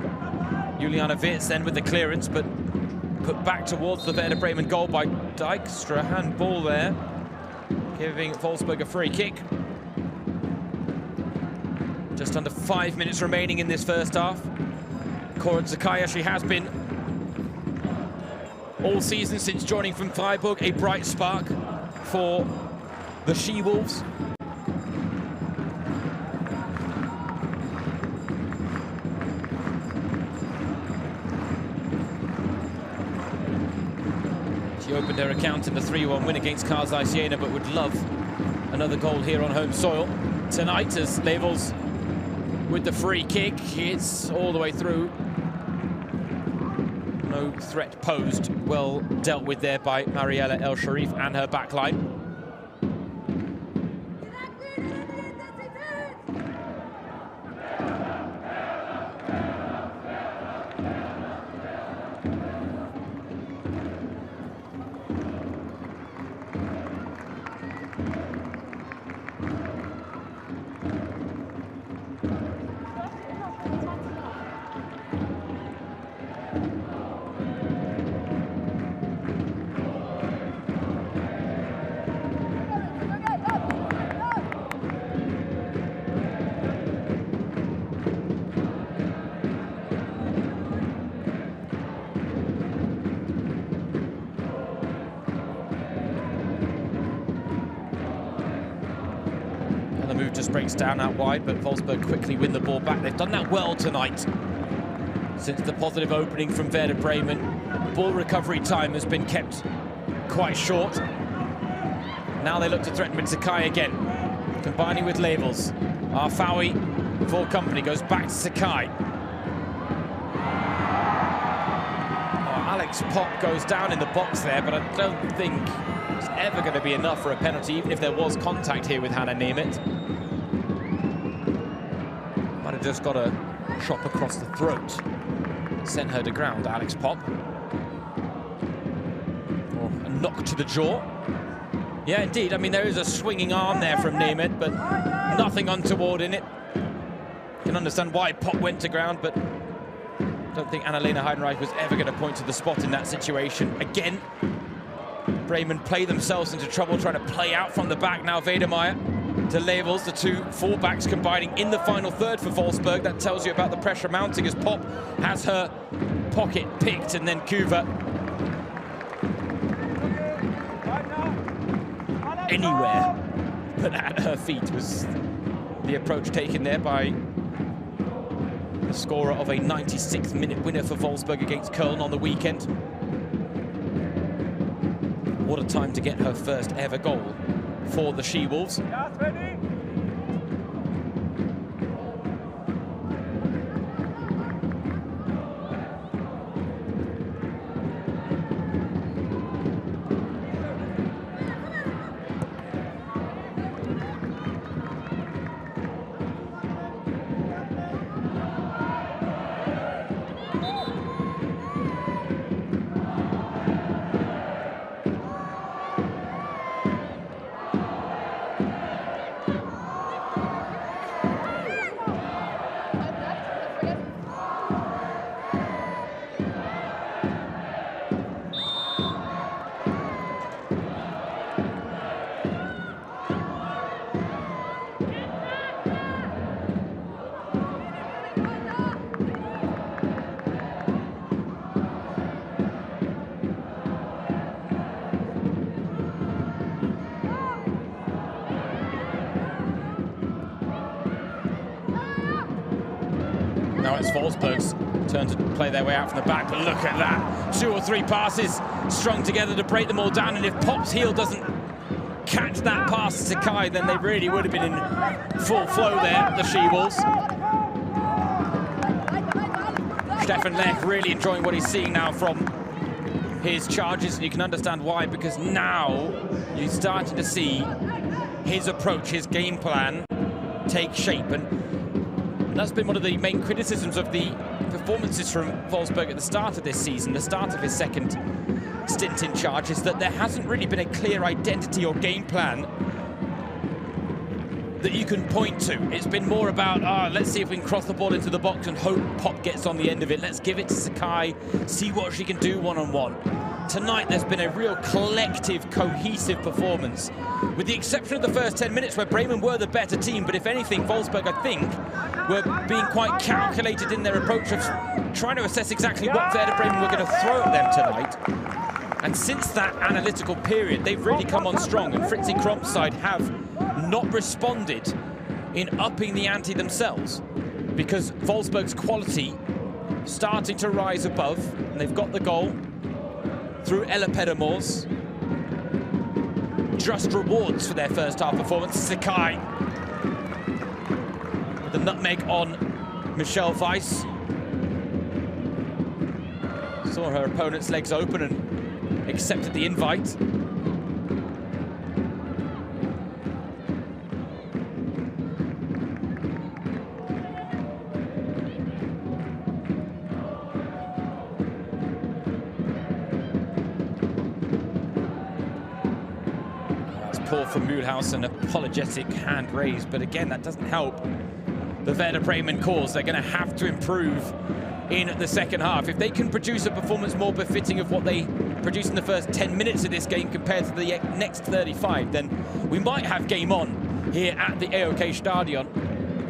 Juliana Wirtz then with the clearance, but put back towards the Werder Bremen goal by Dijkstra. Handball there, giving Wolfsburg a free kick. Just under 5 minutes remaining in this first half. Cora Takai, she has been all season since joining from Freiburg, a bright spark for the She-Wolves. She opened her account in the 3-1 win against Kaiserslautern, but would love another goal here on home soil tonight, as Levels with the free kick. It's all the way through. No threat posed. Well dealt with there by Mariella El Sharif and her backline. The move just breaks down out wide, but Wolfsburg quickly win the ball back. They've done that well tonight. Since the positive opening from Werder Bremen, ball recovery time has been kept quite short. Now they look to threaten with Sakai again, combining with Levels. Arfawi, for company, goes back to Sakai. Alex Popp goes down in the box there, but I don't think it's ever going to be enough for a penalty, even if there was contact here with Hannah Nemeth. Might have just got a chop across the throat. Sent her to ground, Alex Popp. Or a knock to the jaw. Yeah, indeed. I mean, there is a swinging arm there from Nemeth, but nothing untoward in it. Can understand why Pop went to ground, but I don't think Annalena Heidenreich was ever going to point to the spot in that situation. Again, Bremen play themselves into trouble trying to play out from the back now. Wedemeyer to Levels, the two fullbacks combining in the final third for Wolfsburg. That tells you about the pressure mounting as Pop has her pocket picked, and then Kuva anywhere but at her feet was the approach taken there by the scorer of a 96th minute winner for Wolfsburg against Köln on the weekend. What a time to get her first ever goal for the She-Wolves. Now it's Wolfsburg's turn to play their way out from the back, but look at that. 2 or 3 passes strung together to break them all down, and if Pop's heel doesn't catch that pass to Sakai, then they really would have been in full flow there, the She-Wolves. Stefan Lech really enjoying what he's seeing now from his charges, and you can understand why, because now you're starting to see his approach, his game plan take shape, and that's been one of the main criticisms of the performances from Wolfsburg at the start of this season, the start of his second stint in charge, is that there hasn't really been a clear identity or game plan that you can point to. It's been more about, let's see if we can cross the ball into the box and hope Pop gets on the end of it. Let's give it to Sakai, see what she can do one-on-one. Tonight, there's been a real collective, cohesive performance, with the exception of the first 10 minutes where Bremen were the better team, but if anything, Wolfsburg, I think, were being quite calculated in their approach of trying to assess exactly what Werder Bremen were going to throw at them tonight. And since that analytical period, they've really come on strong, and Fritzi Kromp's side have not responded in upping the ante themselves, because Wolfsburg's quality starting to rise above, and they've got the goal through Ella Pedermors. Just rewards for their first half performance. Sakai with the nutmeg on Michelle Weiss. Saw her opponent's legs open and accepted the invite. From Mühlhaus, an apologetic hand raised, but again, that doesn't help the Werder Bremen cause. They're going to have to improve in the second half. If they can produce a performance more befitting of what they produced in the first 10 minutes of this game compared to the next 35, then we might have game on here at the AOK Stadion.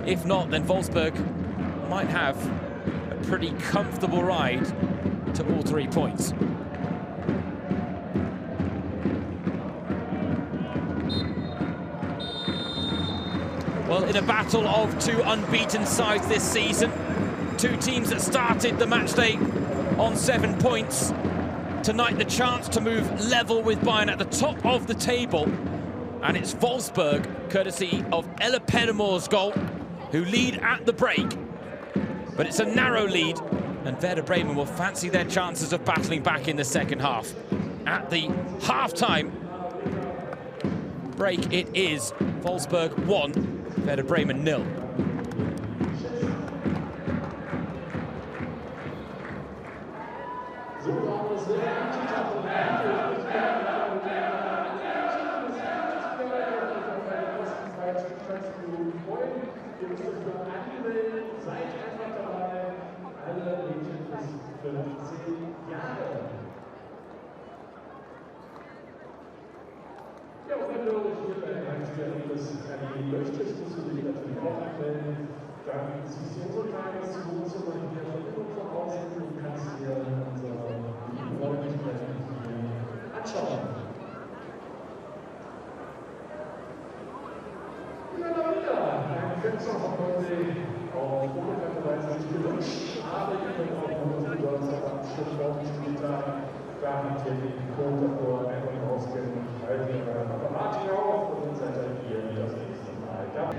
If not, then Wolfsburg might have a pretty comfortable ride to all 3 points. Well, in a battle of 2 unbeaten sides this season, 2 teams that started the matchday on 7 points. Tonight, the chance to move level with Bayern at the top of the table. And it's Wolfsburg, courtesy of Ella Pedermors' goal, who lead at the break. But it's a narrow lead, and Werder Bremen will fancy their chances of battling back in the second half. At the half-time break, it is Wolfsburg 1, Werder Bremen 0. Ja, und wenn du hier bei den Heimspielen das erleben möchtest, musst du dich natürlich auch anmelden. Dann siehst du unsere kleine Lose mal hier Verbindung von außen und kannst dir unsere Räumlichkeiten hier anschauen. Ja, da wieder. Ein Fenster hat heute auch unbekannterweise nicht gewünscht, aber ihr könnt auch noch das Bedeutsam am Schlussspieltag garantiert den Code davor einfach rausgehen, haltet ihr euren Apparat hier auf und dann seid ihr hier das nächste Mal da.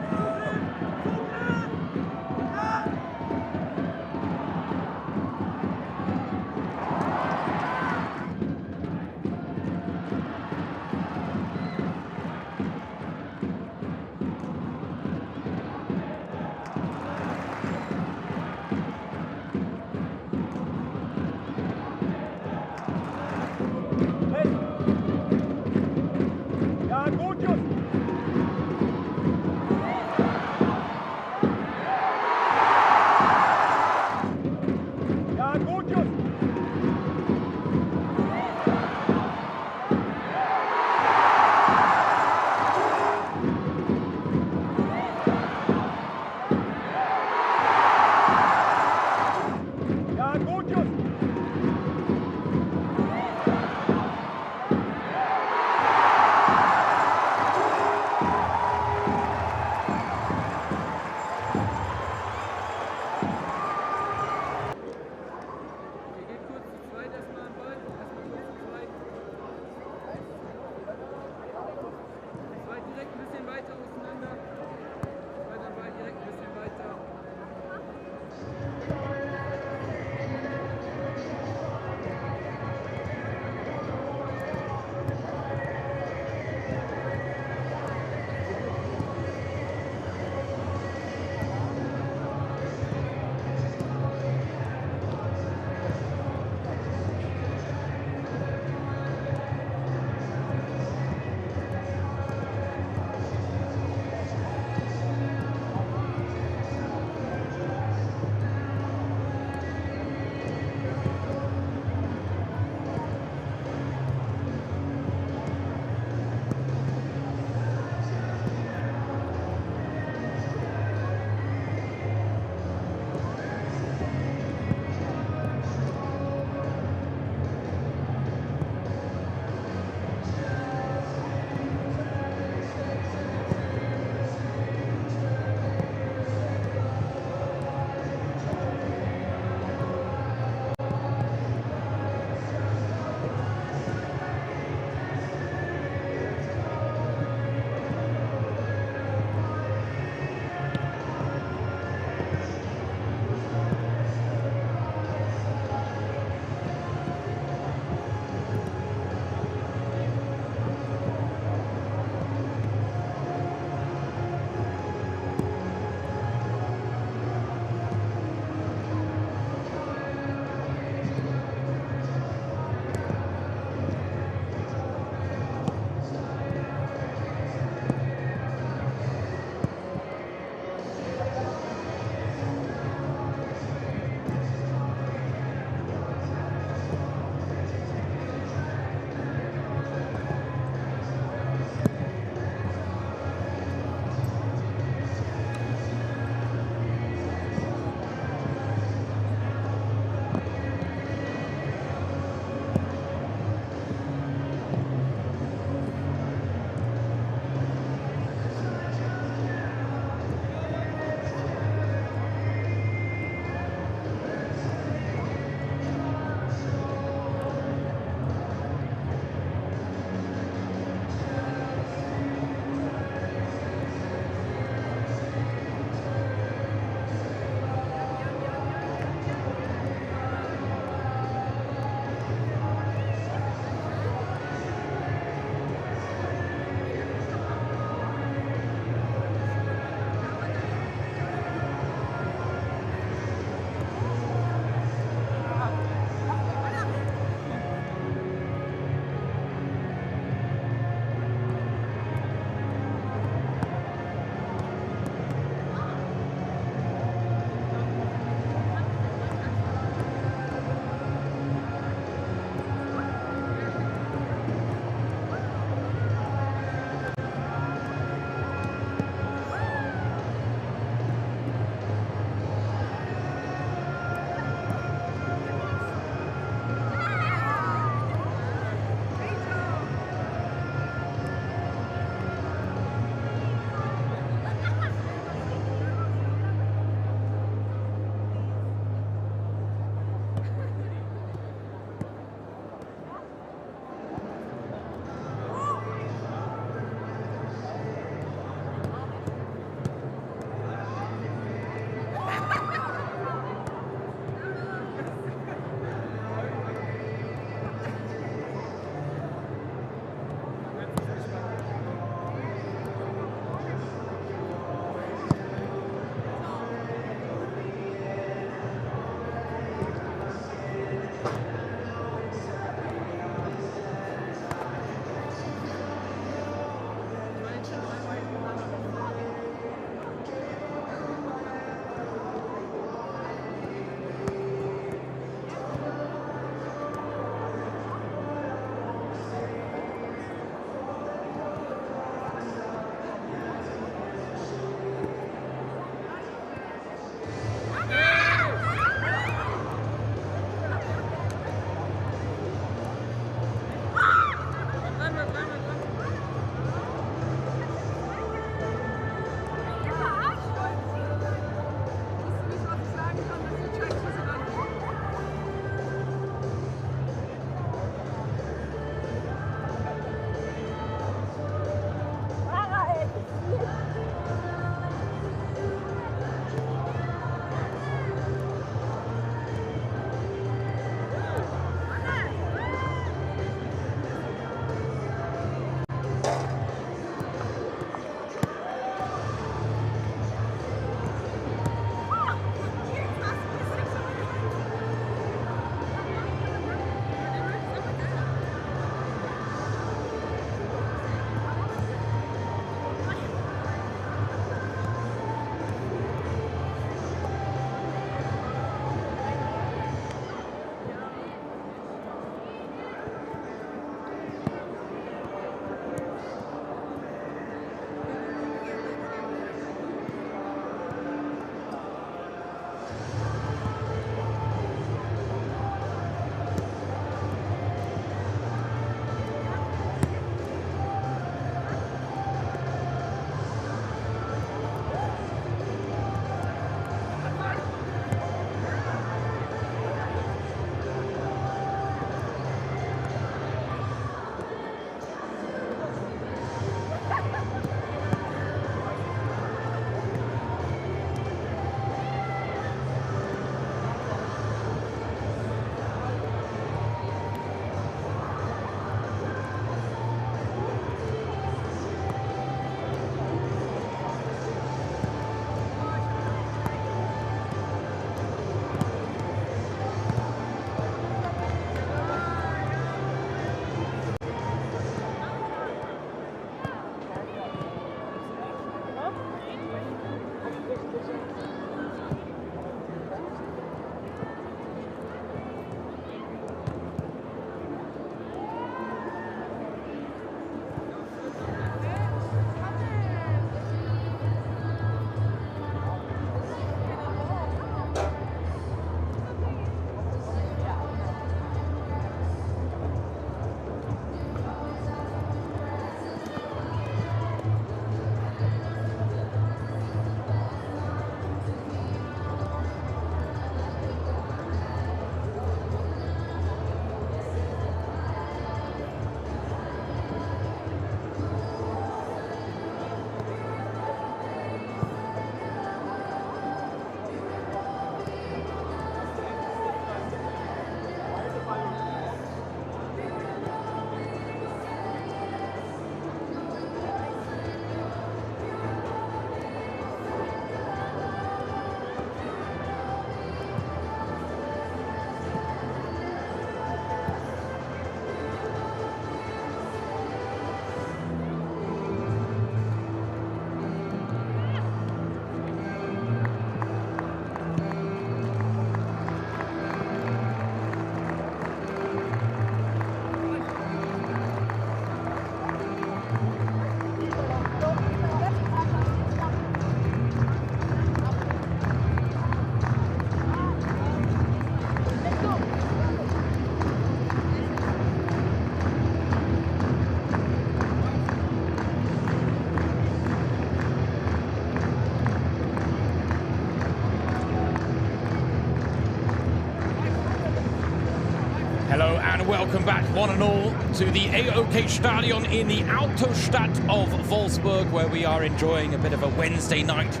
welcome back one and all to the AOK Stadion in the Autostadt of Wolfsburg, where we are enjoying a bit of a Wednesday night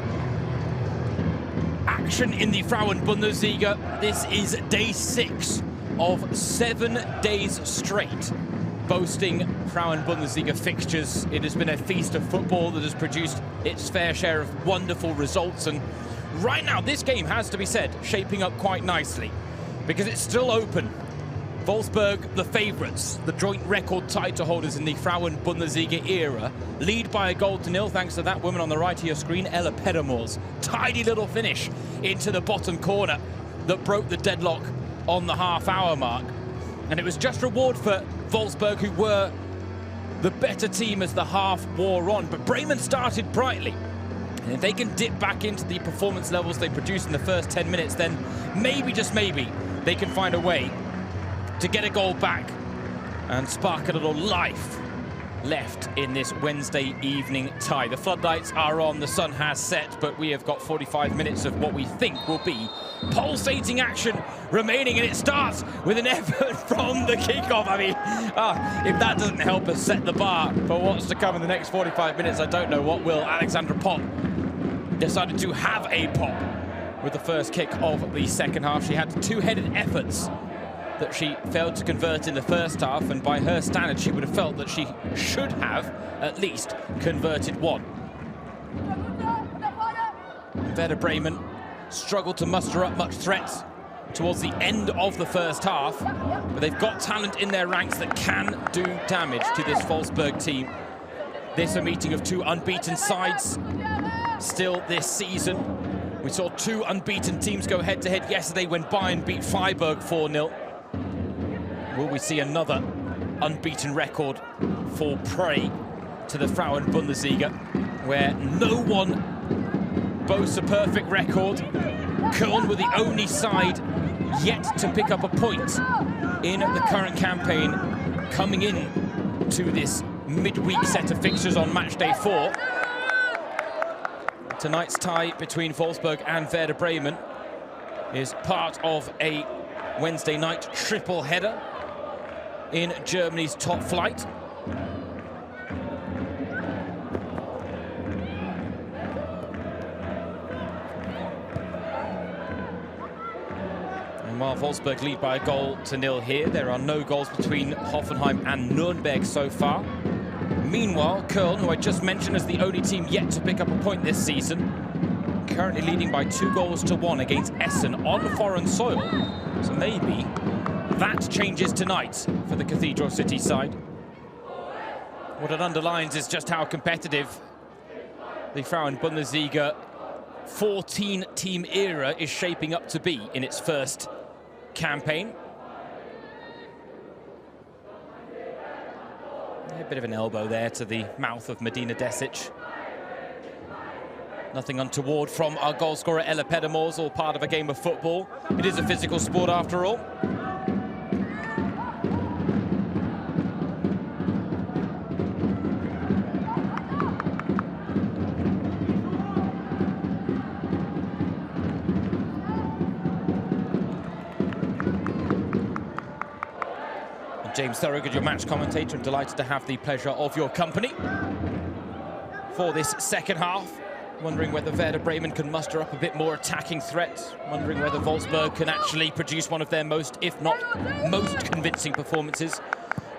action in the Frauen-Bundesliga. This is day 6 of 7 days straight boasting Frauen-Bundesliga fixtures. It has been a feast of football that has produced its fair share of wonderful results, and right now this game has to be said shaping up quite nicely because it's still open. Wolfsburg, the favourites, the joint record title holders in the Frauen-Bundesliga era, lead by a goal to nil thanks to that woman on the right of your screen, Ella Pedermoor's tidy little finish into the bottom corner that broke the deadlock on the half-hour mark. And it was just reward for Wolfsburg, who were the better team as the half wore on. But Bremen started brightly. And if they can dip back into the performance levels they produced in the first 10 minutes, then maybe, just maybe, they can find a way to get a goal back and spark a little life left in this Wednesday evening tie. The floodlights are on, the sun has set, but we have got 45 minutes of what we think will be pulsating action remaining, and it starts with an effort from the kickoff. I mean, if that doesn't help us set the bar for what's to come in the next 45 minutes, I don't know what will. Alexandra Popp decided to have a pop with the first kick of the second half. She had two-headed efforts that she failed to convert in the first half, and by her standards she would have felt that she should have at least converted one. Werder Bremen struggled to muster up much threats towards the end of the first half, but they've got talent in their ranks that can do damage to this Wolfsburg team. This a meeting of two unbeaten sides still this season. We saw two unbeaten teams go head-to-head yesterday when Bayern beat Freiburg 4-0. Will we see another unbeaten record fall prey to the Frauen-Bundesliga, where no one boasts a perfect record? Köln were the only side yet to pick up a point in the current campaign, coming in to this midweek set of fixtures on Matchday 4. Tonight's tie between Wolfsburg and Werder Bremen is part of a Wednesday night triple header in Germany's top flight. And while Wolfsburg lead by a goal to nil here, there are no goals between Hoffenheim and Nürnberg so far. Meanwhile, Köln, who I just mentioned as the only team yet to pick up a point this season, currently leading by 2-1 against Essen on foreign soil. So maybe that changes tonight for the Cathedral City side. What it underlines is just how competitive the Frauen-Bundesliga 14-team era is shaping up to be in its first campaign. A bit of an elbow there to the mouth of Medina Desic. Nothing untoward from our goalscorer Ella Pedermoor's, all part of a game of football. It is a physical sport after all. James Thorogood, your match commentator. I'm delighted to have the pleasure of your company for this second half. Wondering whether Werder Bremen can muster up a bit more attacking threats. Wondering whether Wolfsburg can actually produce one of their most, if not most, convincing performances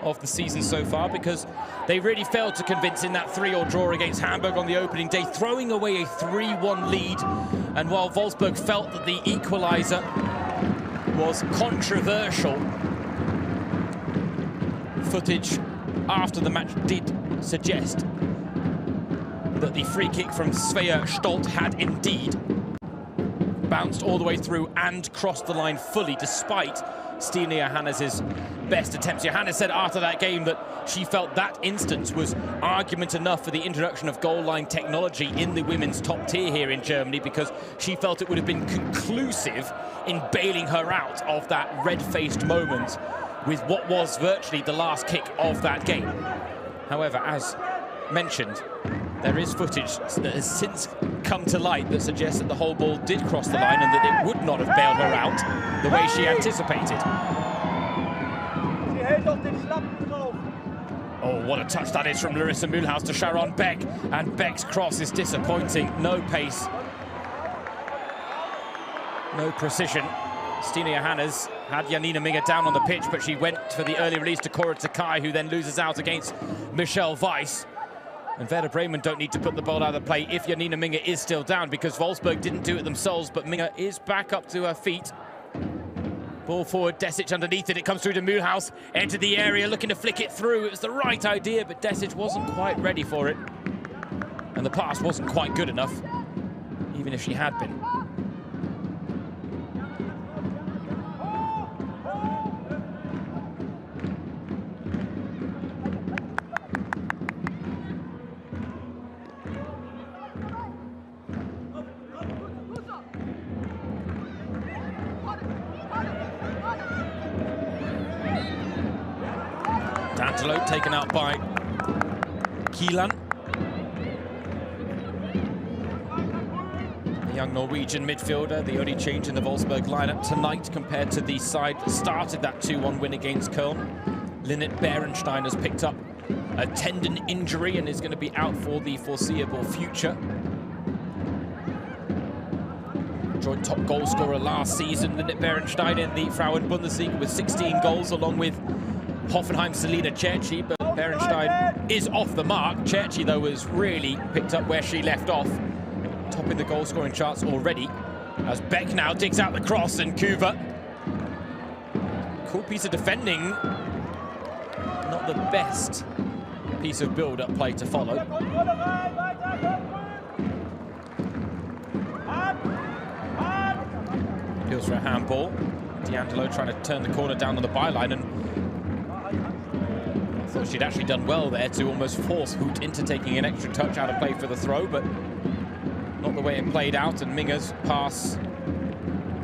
of the season so far, because they really failed to convince in that 3-3 draw against Hamburg on the opening day, throwing away a 3-1 lead. And while Wolfsburg felt that the equaliser was controversial, footage after the match did suggest that the free kick from Svea Stolt had indeed bounced all the way through and crossed the line fully, despite Stine Johannes' best attempts. Johannes said after that game that she felt that instance was argument enough for the introduction of goal line technology in the women's top tier here in Germany, because she felt it would have been conclusive in bailing her out of that red-faced moment with what was virtually the last kick of that game. However, as mentioned, there is footage that has since come to light that suggests that the whole ball did cross the line and that it would not have bailed her out the way she anticipated. what a touch that is from Larissa Mühlhaus to Sharon Beck. And Beck's cross is disappointing. No pace. No precision. Stina Johannes had Janina Minge down on the pitch, but she went for the early release to Cora Takai, who then loses out against Michelle Weiss. And Werder Bremen don't need to put the ball out of play if Janina Minge is still down, because Wolfsburg didn't do it themselves, but Minge is back up to her feet. Ball forward, Desic underneath it. It comes through to Mühlhaus, into the area, looking to flick it through. It was the right idea, but Desic wasn't quite ready for it. And the pass wasn't quite good enough, even if she had been. D'Angelo taken out by Kielan. The young Norwegian midfielder, the only change in the Wolfsburg lineup tonight compared to the side that started that 2-1 win against Köln. Linnet Berenstein has picked up a tendon injury and is going to be out for the foreseeable future. Joint top goal scorer last season, Linnet Berenstein in the Frauen-Bundesliga with 16 goals, along with Hoffenheim's Selina Cerci, but Berenstein is off the mark. Cerci, though, has really picked up where she left off, topping the goal-scoring charts already, as Beck now digs out the cross, and Kuva. Cool piece of defending. Not the best piece of build-up play to follow. Appeals for a handball. D'Angelo trying to turn the corner down on the byline, and thought she'd actually done well there to almost force Hoot into taking an extra touch out of play for the throw, but not the way it played out. And Minge's pass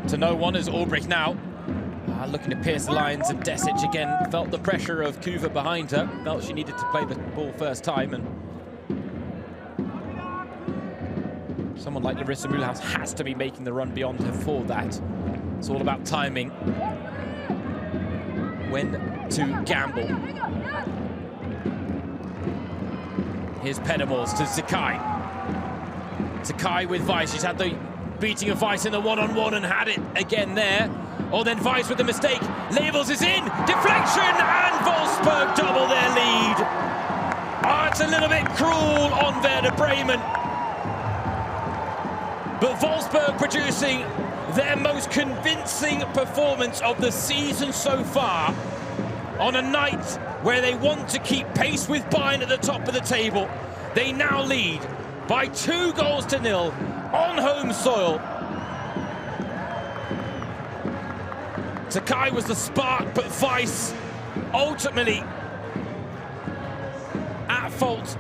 to no one as Ulbrich now looking to pierce the lines, and Desic again felt the pressure of Kuva behind her, felt she needed to play the ball first time, and someone like Larissa Mühlhaus has to be making the run beyond her for that. It's all about timing, when to gamble. Here's Pennemors to Takai. Takai with Weiss. She's had the beating of Weiss in the one-on-one and had it again there. Oh, then Weiss with the mistake. Levels is in. Deflection, and Wolfsburg double their lead. Oh, it's a little bit cruel on Werder Bremen. But Wolfsburg producing their most convincing performance of the season so far, on a night where they want to keep pace with Bayern at the top of the table. They now lead by 2-0 on home soil. Takai was the spark, but Weiss ultimately at fault.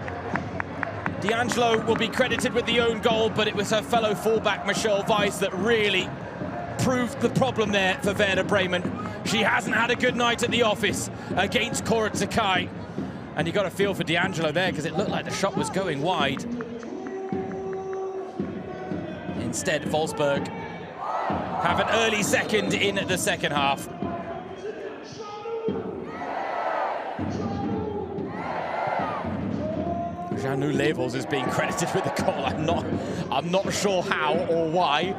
D'Angelo will be credited with the own goal, but it was her fellow fullback Michelle Weiss that really proved the problem there for Werder Bremen. She hasn't had a good night at the office against Cora Takai. And you got a feel for D'Angelo there, because it looked like the shot was going wide. Instead, Wolfsburg have an early second in the second half. Janu Levels is being credited with the goal. I'm not sure how or why.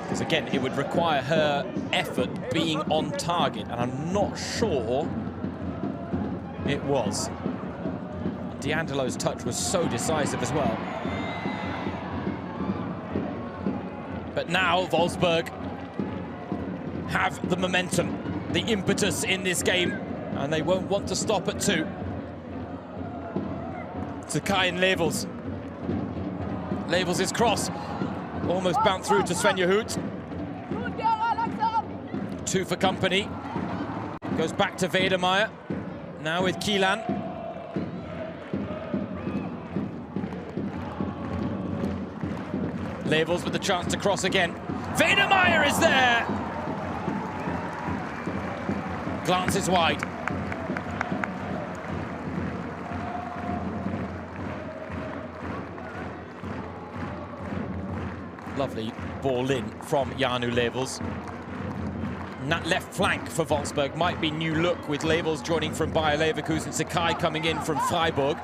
Because again, it would require her effort being on target, and I'm not sure it was. D'Angelo's touch was so decisive as well. But now Wolfsburg have the momentum, the impetus in this game, and they won't want to stop at 2. Takai and Levels. Levels' cross almost bounced through to Svenja Hoot. 2 for company. Goes back to Wedemeyer. Now with Kielan. Levels with the chance to cross again. Wedemeyer is there! Glances wide. Lovely ball in from Janu Levels. And that left flank for Wolfsburg might be new look, with Levels joining from Bayer Leverkusen, Sakai coming in from Freiburg.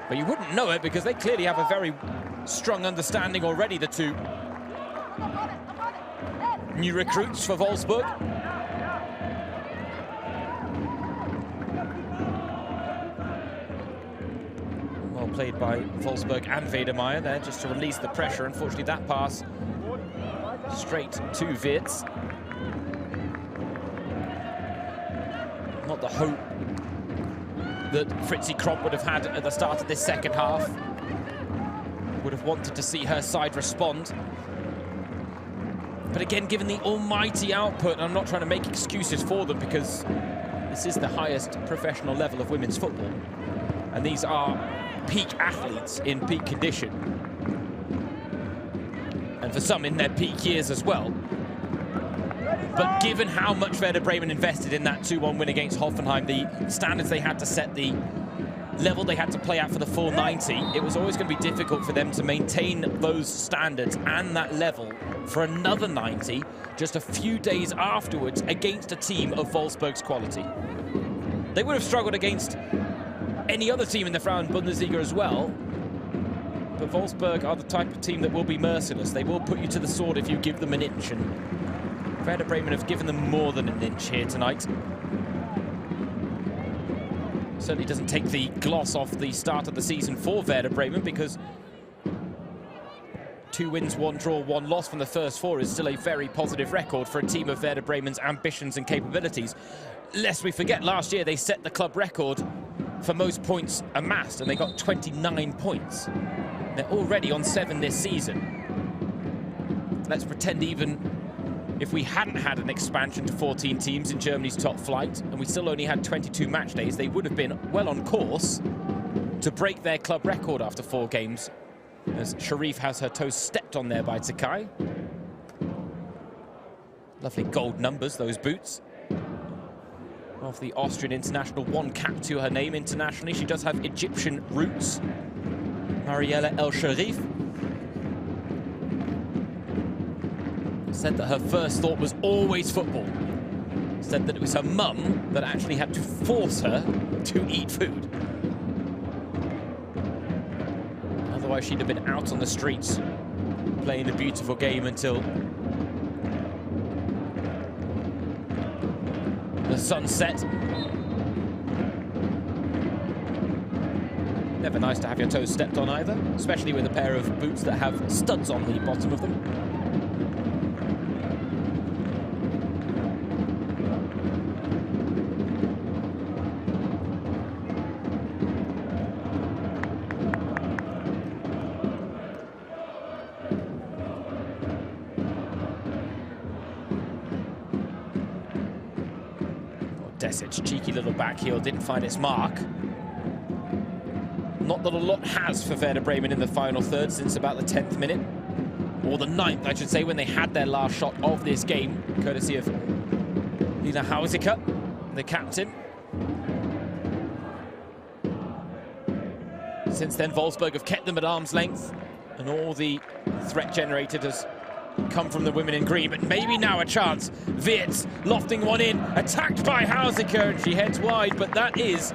But you wouldn't know it because they clearly have a very strong understanding already, the two new recruits for Wolfsburg. Well played by Wolfsburg and Wedermeyer there, just to release the pressure. Unfortunately, that pass straight to Wirtz. Not the hope that Fritzi Kromp would have had at the start of this second half. Would have wanted to see her side respond. But again, given the almighty output, and I'm not trying to make excuses for them because this is the highest professional level of women's football. And these are peak athletes in peak condition. And for some in their peak years as well. But given how much Werder Bremen invested in that 2-1 win against Hoffenheim, the standards they had to set, the level they had to play at for the full 90, it was always going to be difficult for them to maintain those standards and that level for another 90 just a few days afterwards against a team of Wolfsburg's quality. They would have struggled against any other team in the Frauen-Bundesliga as well, but Wolfsburg are the type of team that will be merciless. They will put you to the sword if you give them an inch, and Werder Bremen have given them more than an inch here tonight. Certainly doesn't take the gloss off the start of the season for Werder Bremen, because 2 wins, 1 draw, 1 loss from the first 4 is still a very positive record for a team of Werder Bremen's ambitions and capabilities. Lest we forget, last year they set the club record for most points amassed, and they got 29 points. They're already on 7 this season. Let's pretend even if we hadn't had an expansion to 14 teams in Germany's top flight, and we still only had 22 match days, they would have been well on course to break their club record after 4 games, as Sharif has her toes stepped on there by Sakai. Lovely gold numbers, those boots. Of the Austrian international, 1 cap to her name internationally. She does have Egyptian roots. Mariella El Sharif said that her first thought was always football. Said that it was her mum that actually had to force her to eat food. Otherwise, she'd have been out on the streets playing a beautiful game until the sunset. Never nice to have your toes stepped on either, especially with a pair of boots that have studs on the bottom of them. Desic, cheeky little back heel, didn't find its mark. Not that a lot has for Werder Bremen in the final third since about the 10th minute. Or the 9th, I should say, when they had their last shot of this game, courtesy of Lina Hausiker, the captain. Since then, Wolfsburg have kept them at arm's length, and all the threat generated has come from the women in green, but maybe now a chance. Wirtz lofting one in, attacked by Hausiker, and she heads wide, but that is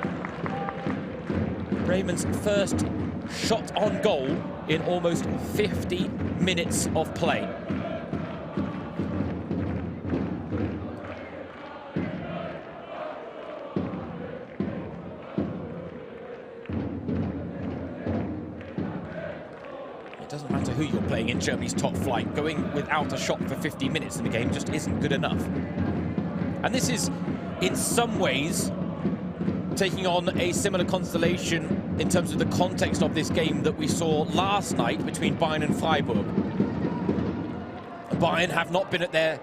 Bremen's first shot on goal in almost 50 minutes of play. It doesn't matter who you're playing in Germany's top flight. Going without a shot for 50 minutes in the game just isn't good enough. And this is, in some ways, taking on a similar constellation in terms of the context of this game that we saw last night between Bayern and Freiburg. Bayern have not been at their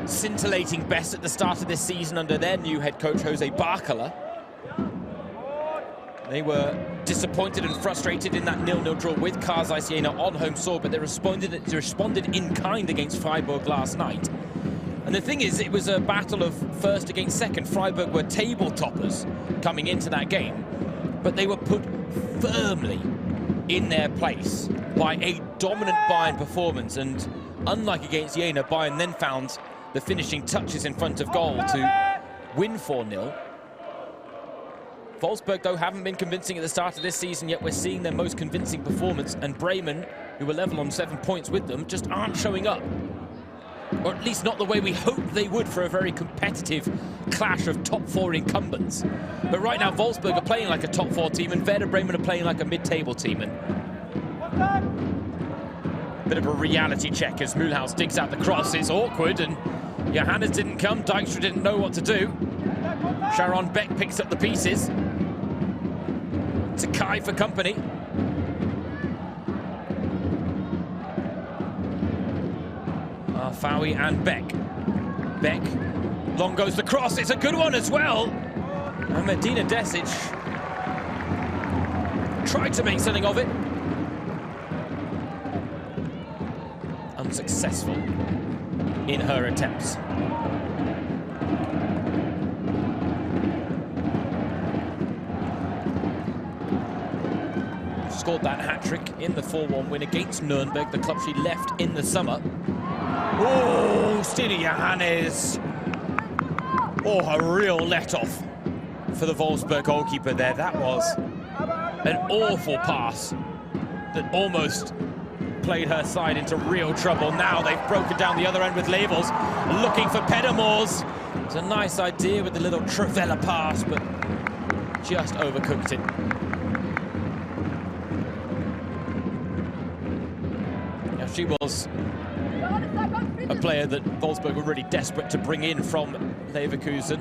scintillating best at the start of this season under their new head coach, Jose Barkala. They were disappointed and frustrated in that 0-0 draw with Kaisers Jena on home soil, but they responded in kind against Freiburg last night. And the thing is, it was a battle of first against second. Freiburg were table toppers coming into that game, but they were put firmly in their place by a dominant Bayern performance. And unlike against Jena, Bayern then found the finishing touches in front of goal to win 4-0. Wolfsburg, though, haven't been convincing at the start of this season, yet we're seeing their most convincing performance, and Bremen, who were level on 7 points with them, just aren't showing up. Or at least not the way we hoped they would for a very competitive clash of top 4 incumbents. But right now, Wolfsburg are playing like a top 4 team, and Werder Bremen are playing like a mid-table team. And bit of a reality check as Mühlhaus digs out the cross. It's awkward, and Johannes didn't come. Dijkstra didn't know what to do. Sharon Beck picks up the pieces. Takai for company. Fawi and Beck. Beck, long goes the cross. It's a good one as well. And Medina Desic tried to make something of it. Unsuccessful in her attempts. Scored that hat-trick in the 4-1 win against Nuremberg, the club she left in the summer. Oh, Stine Johannes. Oh, a real let-off for the Wolfsburg goalkeeper there. That was an awful pass that almost played her side into real trouble. Now they've broken down the other end with Labels, looking for Pedamors. It's a nice idea with the little Travella pass, but just overcooked it. Now, she was a player that Wolfsburg were really desperate to bring in from Leverkusen.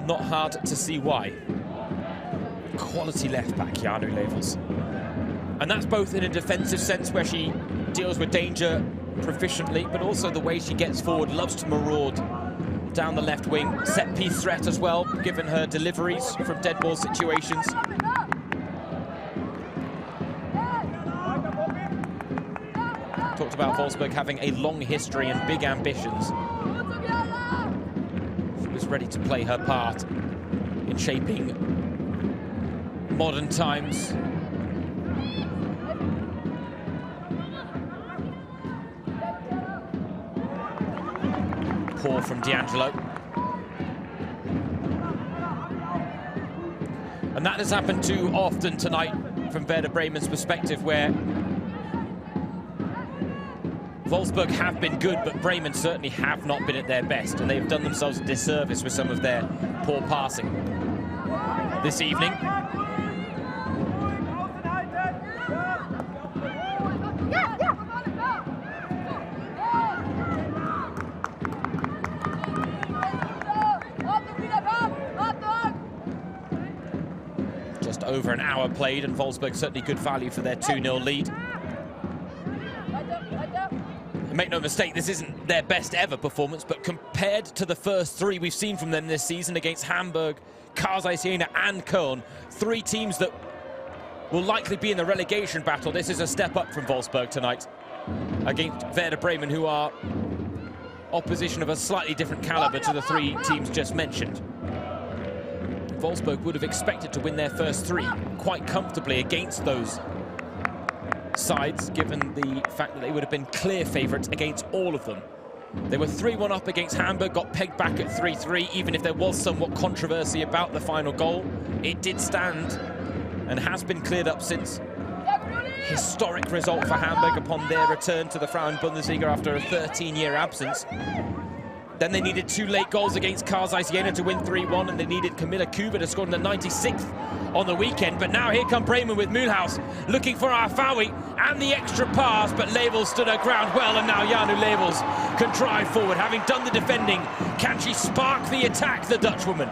Not hard to see why. Quality left-back, Janu Levels. And that's both in a defensive sense, where she deals with danger proficiently, but also the way she gets forward, loves to maraud down the left wing. Set-piece threat as well, given her deliveries from dead ball situations. Talked about Wolfsburg having a long history and big ambitions. She was ready to play her part in shaping modern times. Poor from D'Angelo. And that has happened too often tonight from Werder Bremen's perspective, where Wolfsburg have been good, but Bremen certainly have not been at their best, and they've done themselves a disservice with some of their poor passing this evening. Just over an hour played, and Wolfsburg certainly good value for their 2-0 lead. Make no mistake, this isn't their best ever performance, but compared to the first 3 we've seen from them this season against Hamburg, Karsai Siena and Köln, 3 teams that will likely be in the relegation battle, this is a step up from Wolfsburg tonight against Werder Bremen, who are opposition of a slightly different caliber to the 3 teams just mentioned. Wolfsburg would have expected to win their first 3 quite comfortably against those sides, given the fact that they would have been clear favourites against all of them. They were 3-1 up against Hamburg, got pegged back at 3-3, even if there was somewhat controversy about the final goal. It did stand and has been cleared up since. Historic result for Hamburg upon their return to the Frauen-Bundesliga after a 13-year absence. Then they needed 2 late goals against Karsai Siena to win 3-1, and they needed Camilla Kuba to score in the 96th on the weekend. But now here come Bremen with Mühlhaus, looking for Fawi and the extra pass, but Labels stood her ground well, and now Janu Labels can drive forward. Having done the defending, can she spark the attack, the Dutchwoman?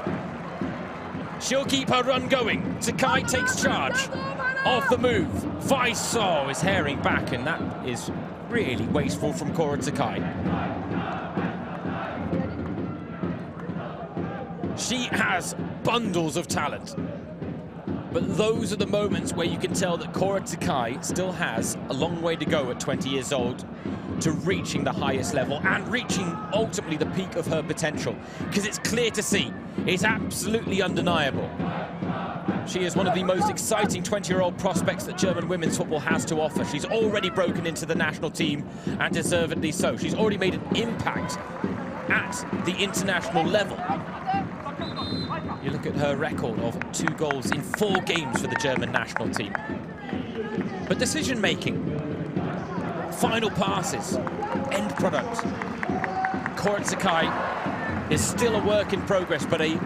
She'll keep her run going. Takai takes charge of the move. Weiss is herring back, and that is really wasteful from Cora Takai. She has bundles of talent, but those are the moments where you can tell that Cora Takai still has a long way to go at 20 years old to reaching the highest level and reaching ultimately the peak of her potential, because it's clear to see, it's absolutely undeniable. She is one of the most exciting 20-year-old prospects that German women's football has to offer. She's already broken into the national team, and deservedly so. She's already made an impact at the international level. You look at her record of 2 goals in 4 games for the German national team. But decision-making, final passes, end product. Koretsukai is still a work in progress, but a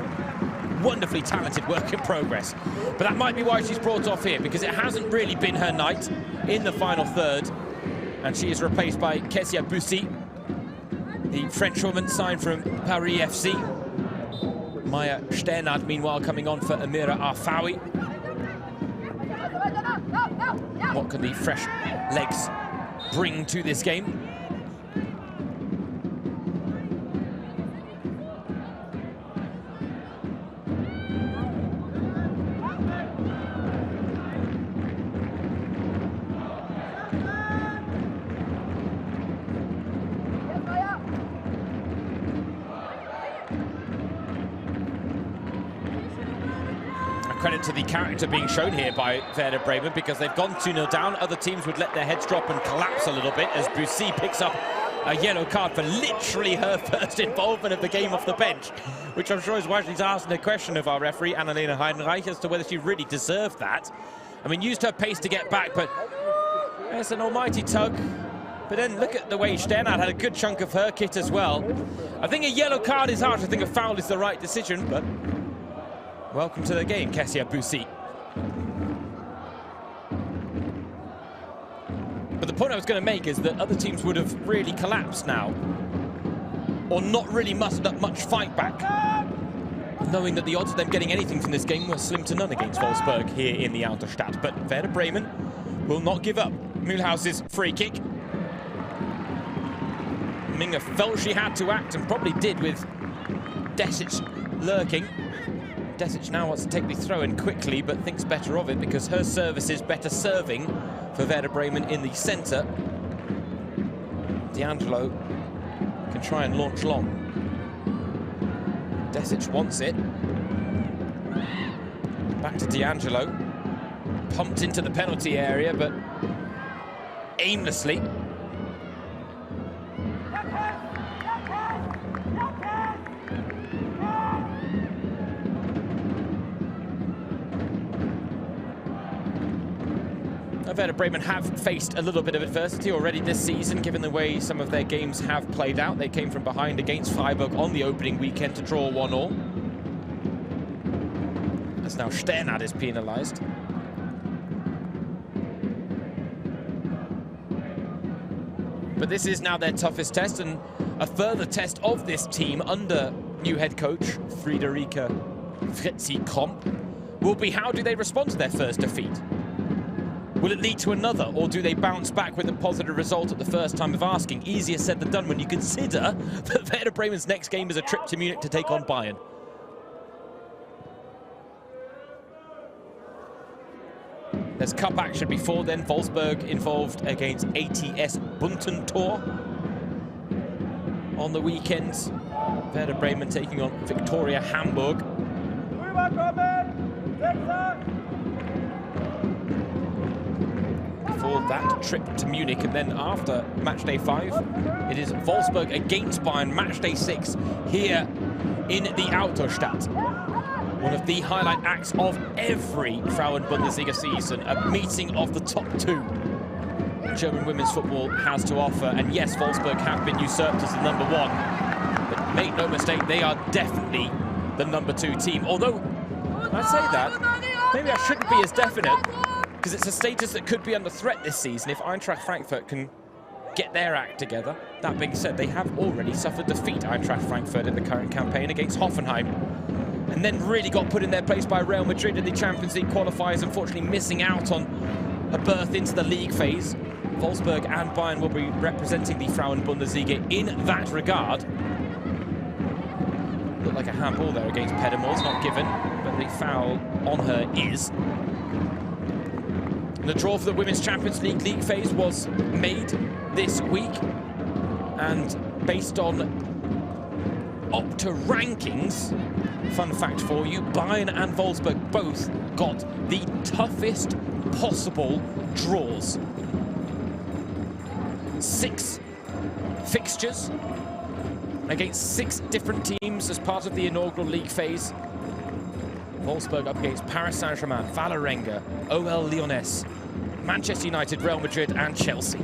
wonderfully talented work in progress. But that might be why she's brought off here, because it hasn't really been her night in the final third. And she is replaced by Kessia Bussi, the French woman signed from Paris FC. Maya Sternad, meanwhile, coming on for Amira Arfawi. What can the fresh legs bring to this game? Credit to the character being shown here by Werder Bremen, because they've gone 2-0 down. Other teams would let their heads drop and collapse a little bit as Bussi picks up a yellow card for literally her first involvement of the game off the bench, which I'm sure is why she's asking a question of our referee, Annalena Heidenreich, as to whether she really deserved that. I mean, used her pace to get back, but it's an almighty tug. But then look at the way Sternad had a good chunk of her kit as well. I think a yellow card is harsh. I think a foul is the right decision, but welcome to the game, Kessia Bussi. But the point I was going to make is that other teams would have really collapsed now, or not really mustered up much fight back, knowing that the odds of them getting anything from this game were slim to none against Wolfsburg here in the Autostadt. But Werder Bremen will not give up. Mühlhaus's free kick. Minga felt she had to act, and probably did, with Desic lurking. Desic now wants to take the throw-in quickly, but thinks better of it, because her service is better serving for Werder Bremen in the centre. D'Angelo can try and launch long. Desic wants it. Back to D'Angelo. Pumped into the penalty area, but aimlessly. Werder Bremen have faced a little bit of adversity already this season, given the way some of their games have played out. They came from behind against Freiburg on the opening weekend to draw 1-1. As now Sternad is penalised. But this is now their toughest test, and a further test of this team under new head coach Friederike Fritzi Kromp will be, how do they respond to their first defeat? Will it lead to another, or do they bounce back with a positive result at the first time of asking? Easier said than done when you consider that Werder Bremen's next game is a trip to Munich to take on Bayern. There's cup action before then. Wolfsburg involved against ATS Buntentor on the weekend. Werder Bremen taking on Victoria Hamburg. For that trip to Munich, and then after Matchday 5, it is Wolfsburg against Bayern, Matchday 6 here in the Autostadt. One of the highlight acts of every Frauen-Bundesliga season, a meeting of the top 2 German women's football has to offer. And yes, Wolfsburg have been usurped as the number 1, but make no mistake, they are definitely the number 2 team. Although, I say that, maybe I shouldn't be as definite, because it's a status that could be under threat this season if Eintracht Frankfurt can get their act together. That being said, they have already suffered defeat, Eintracht Frankfurt, in the current campaign against Hoffenheim, and then really got put in their place by Real Madrid in the Champions League qualifiers, unfortunately missing out on a berth into the league phase. Wolfsburg and Bayern will be representing the Frauen-Bundesliga in that regard. Looked like a handball there against Pedamore, it's not given, but the foul on her is. The draw for the Women's Champions League phase was made this week, and based on Opta rankings, fun fact for you, Bayern and Wolfsburg both got the toughest possible draws. 6 fixtures against 6 different teams as part of the inaugural league phase. Wolfsburg up against Paris Saint-Germain, Vålerenga, OL Lyonnais, Manchester United, Real Madrid and Chelsea.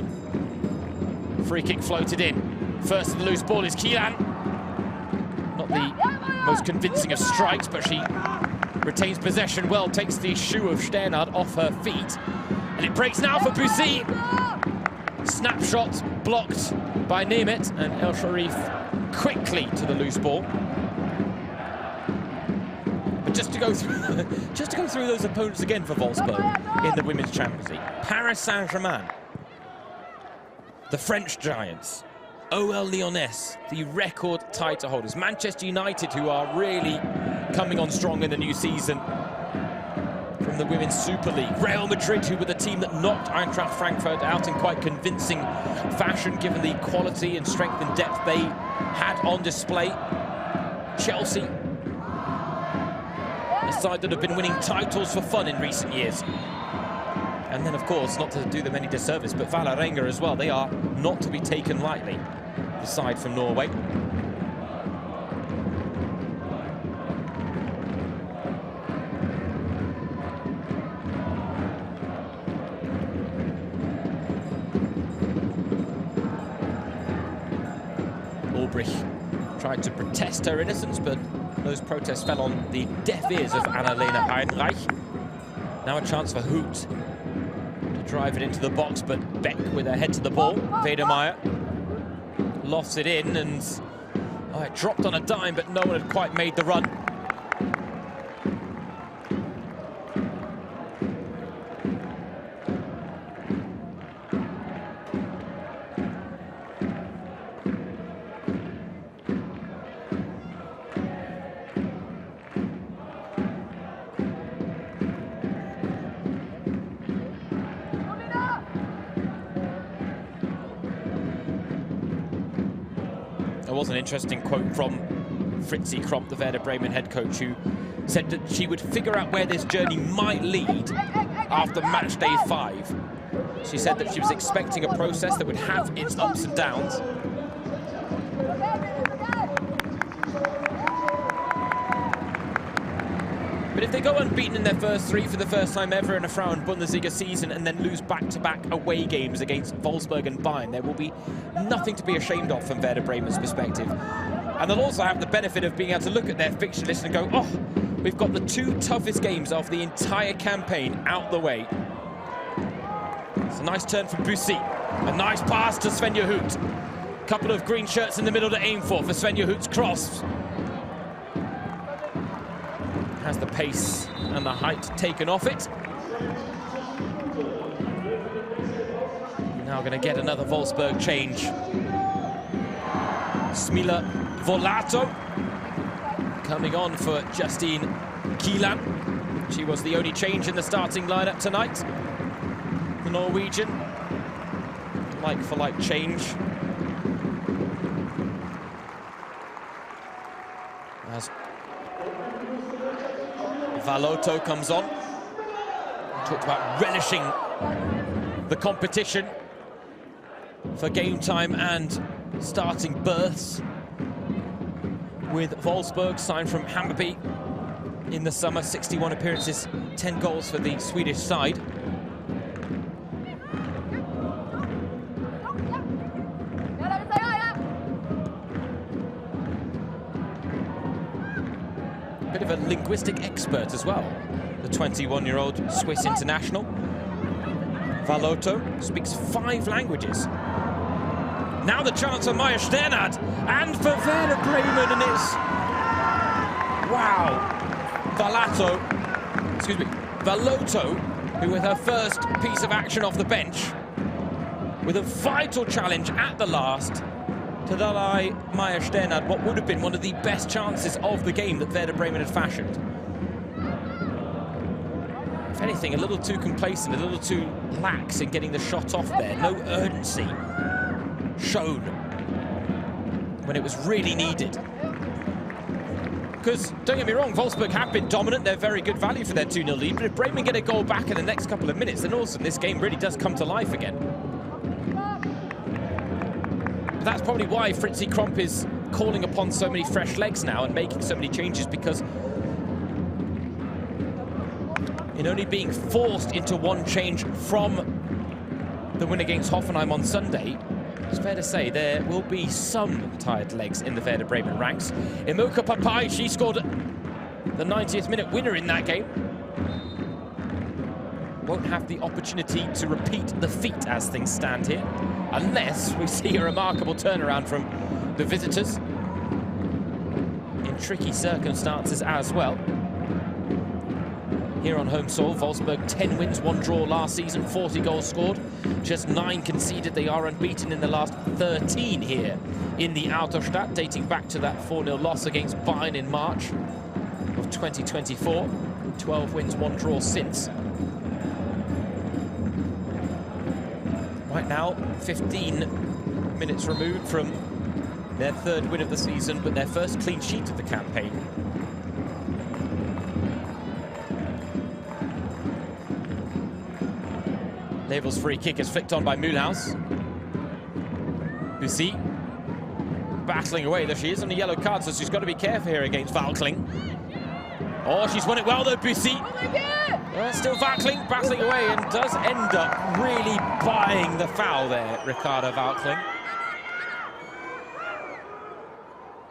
Free kick floated in. First the loose ball is Kylian. Not the most convincing of strikes, but she retains possession well, takes the shoe of Sternad off her feet. And it breaks now for Bussy. Snapshot blocked by Nemeth, and El Sharif quickly to the loose ball. But just to go through those opponents again for Wolfsburg in the Women's Champions League. Paris Saint-Germain, the French giants. OL Lyonnais, the record title holders. Manchester United, who are really coming on strong in the new season from the Women's Super League. Real Madrid, who were the team that knocked Eintracht Frankfurt out in quite convincing fashion, given the quality and strength and depth they had on display. Chelsea, a side that have been winning titles for fun in recent years. And then, of course, not to do them any disservice, but Vålerenga as well. They are not to be taken lightly, the side from Norway. Ulbrich tried to protest her innocence, but those protests fell on the deaf ears of Annalena Heinreich. Now a chance for Hoot to drive it into the box, but Beck with her head to the ball. Wedemeyer lofts it in, and it dropped on a dime, but no one had quite made the run. There was an interesting quote from Fritzi Kromp, the Werder Bremen head coach, who said that she would figure out where this journey might lead after match day 5. She said that she was expecting a process that would have its ups and downs. But if they go unbeaten in their first 3 for the first time ever in a Frauen-Bundesliga season and then lose back-to-back away games against Wolfsburg and Bayern, there will be nothing to be ashamed of from Werder Bremen's perspective. And they'll also have the benefit of being able to look at their fixture list and go, oh, we've got the 2 toughest games of the entire campaign out the way. It's a nice turn from Bussy. A nice pass to Svenja Hoot. Couple of green shirts in the middle to aim for Svenja Hoot's cross. Has the pace and the height taken off it. Now going to get another Wolfsburg change. Smila Volato coming on for Justine Kylian. She was the only change in the starting lineup tonight. The Norwegian, like for like change. As Volato comes on. Talked about relishing the competition for game time and starting berths with Wolfsburg, signed from Hammarby in the summer. 61 appearances, 10 goals for the Swedish side. Bit of a linguistic expert as well, the 21-year-old Swiss international. Volato speaks 5 languages. Now the chance for Maya Sternad and for Werder Bremen, and it's wow. Volato, who with her first piece of action off the bench, with a vital challenge at the last to deny Maya Sternad what would have been one of the best chances of the game that Werder Bremen had fashioned. If anything, a little too complacent, a little too lax in getting the shot off there. No urgency shown when it was really needed. Because, don't get me wrong, Wolfsburg have been dominant. They're very good value for their 2-0 lead. But if Bremen get a goal back in the next couple of minutes, then all of a sudden this game really does come to life again. But that's probably why Fritzi Kromp is calling upon so many fresh legs now and making so many changes, because in only being forced into one change from the win against Hoffenheim on Sunday, it's fair to say there will be some tired legs in the Werder Bremen ranks. Imoka Papai, she scored the 90th minute winner in that game. Won't have the opportunity to repeat the feat as things stand here, unless we see a remarkable turnaround from the visitors in tricky circumstances as well. Here on home soil, Wolfsburg 10 wins, 1 draw last season, 40 goals scored, just 9 conceded. They are unbeaten in the last 13 here in the Autostadt, dating back to that 4-0 loss against Bayern in March of 2024. 12 wins, 1 draw since. Right now, 15 minutes removed from their 3rd win of the season, but their first clean sheet of the campaign. Level's free kick is flicked on by Mühlhaus. Bussy battling away. There she is on a yellow card, so she's got to be careful here against Valkling. Oh, she's won it well though, Bussy. Still Valkling battling away and does end up really buying the foul there, Ricarda Valkling.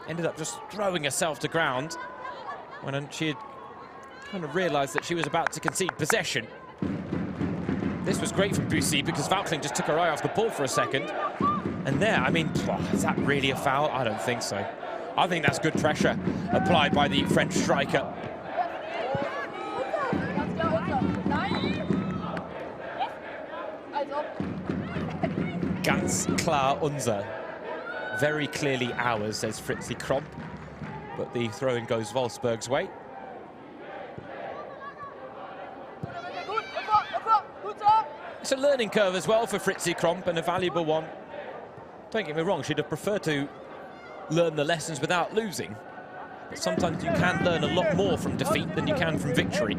Ended up just throwing herself to ground when she had kind of realised that she was about to concede possession. This was great from Bussy because Valkling just took her eye off the ball for a second. And there, I mean, is that really a foul? I don't think so. I think that's good pressure applied by the French striker. Ganz klar unser. Very clearly ours, says Fritzi Kromp. But the throw-in goes Wolfsburg's way. It's a learning curve as well for Fritzi Kromp, and a valuable one. Don't get me wrong, she'd have preferred to learn the lessons without losing. But sometimes you can learn a lot more from defeat than you can from victory.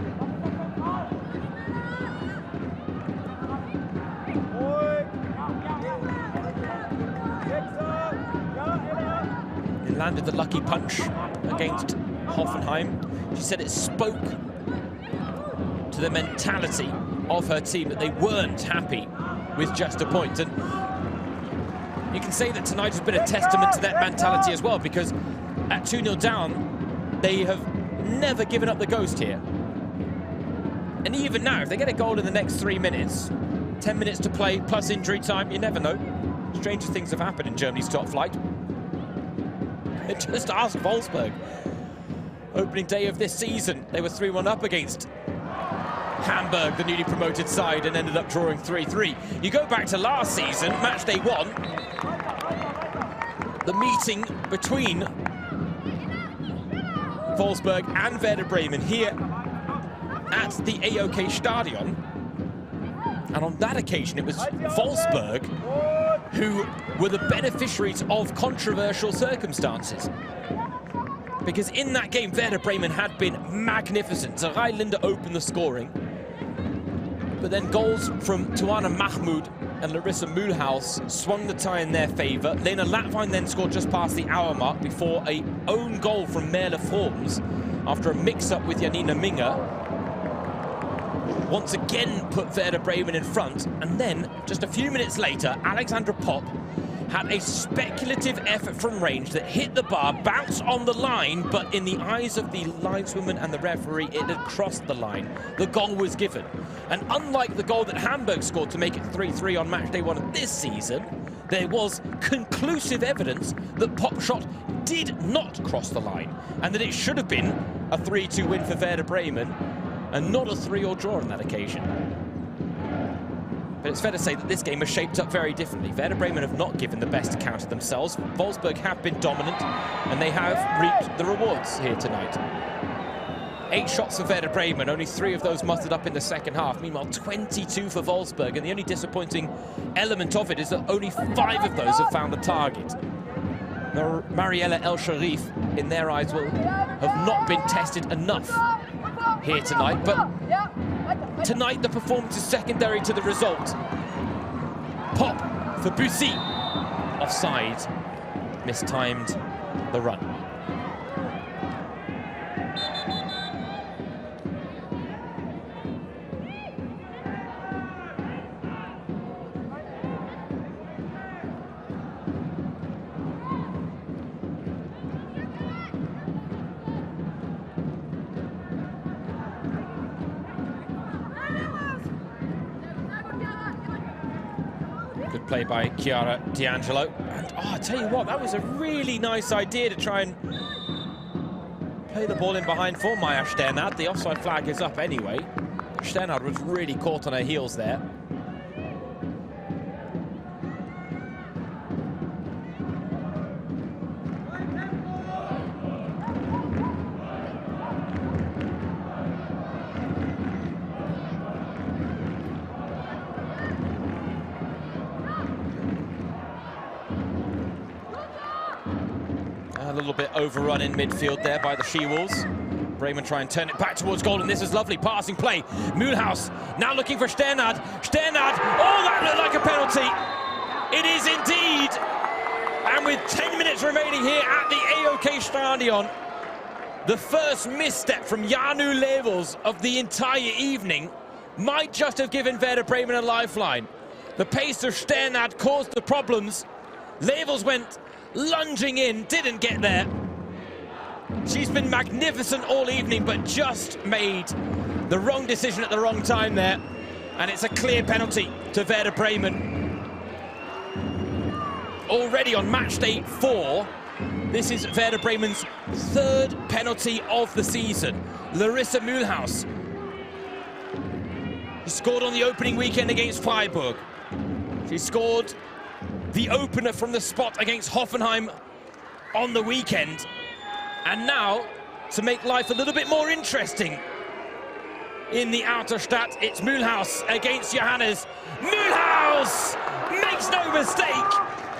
He landed the lucky punch against Hoffenheim. She said it spoke to the mentality of her team that they weren't happy with just a point. And you can say that tonight has been a testament to that mentality as well, because at 2-0 down, they have never given up the ghost here. And even now, if they get a goal in the next 3 minutes, 10 minutes to play plus injury time, you never know. Stranger things have happened in Germany's top flight. Just ask Wolfsburg. Opening day of this season, they were 3-1 up against Hamburg, the newly promoted side, and ended up drawing 3-3. You go back to last season, Matchday 1, the meeting between Wolfsburg and Werder Bremen here at the AOK Stadion. And on that occasion, it was Wolfsburg who were the beneficiaries of controversial circumstances. Because in that game, Werder Bremen had been magnificent. Zarai Linde opened the scoring. But then goals from Tuana Mahmoud and Larissa Mühlhaus swung the tie in their favour. Lena Latvine then scored just past the hour mark before a own goal from Merle Forms after a mix-up with Janina Minge once again put Werder Bremen in front. And then, just a few minutes later, Alexandra Popp had a speculative effort from range that hit the bar, bounced on the line, but in the eyes of the lineswoman and the referee, it had crossed the line. The goal was given. And unlike the goal that Hamburg scored to make it 3-3 on Matchday 1 of this season, there was conclusive evidence that Popp shot did not cross the line, and that it should have been a 3-2 win for Werder Bremen, and not a 3-3 draw on that occasion. But it's fair to say that this game has shaped up very differently. Werder Bremen have not given the best account of themselves. Wolfsburg have been dominant, and they have reaped the rewards here tonight. 8 shots for Werder Bremen, only 3 of those mustered up in the second half. Meanwhile, 22 for Wolfsburg, and the only disappointing element of it is that only 5 of those have found a target. Mariella El Sharif, in their eyes, will have not been tested enough here tonight. But tonight, the performance is secondary to the result. Pop for Bussy. Offside. Mistimed the run. Good play by Chiara D'Angelo. And I tell you what, that was a really nice idea to try and play the ball in behind for Maya Sternad. The offside flag is up anyway. Sternad was really caught on her heels there. A little bit overrun in midfield there by the She-Wolves. Bremen try and turn it back towards goal, and this is lovely passing play. Mühlhaus now looking for Sternad. Sternad, oh, that looked like a penalty. It is indeed. And with 10 minutes remaining here at the AOK Stadion, the first misstep from Janu Levels of the entire evening might just have given Werder Bremen a lifeline. The pace of Sternad caused the problems. Levels went lunging in, didn't get there. She's been magnificent all evening, but just made the wrong decision at the wrong time there. And it's a clear penalty to Werder Bremen. Already on match day 4, this is Werder Bremen's 3rd penalty of the season. Larissa Mühlhaus. She scored on the opening weekend against Freiburg. She scored the opener from the spot against Hoffenheim on the weekend. And now, to make life a little bit more interesting in the Outerstadt, it's Mühlhaus against Johannes. Mühlhaus makes no mistake,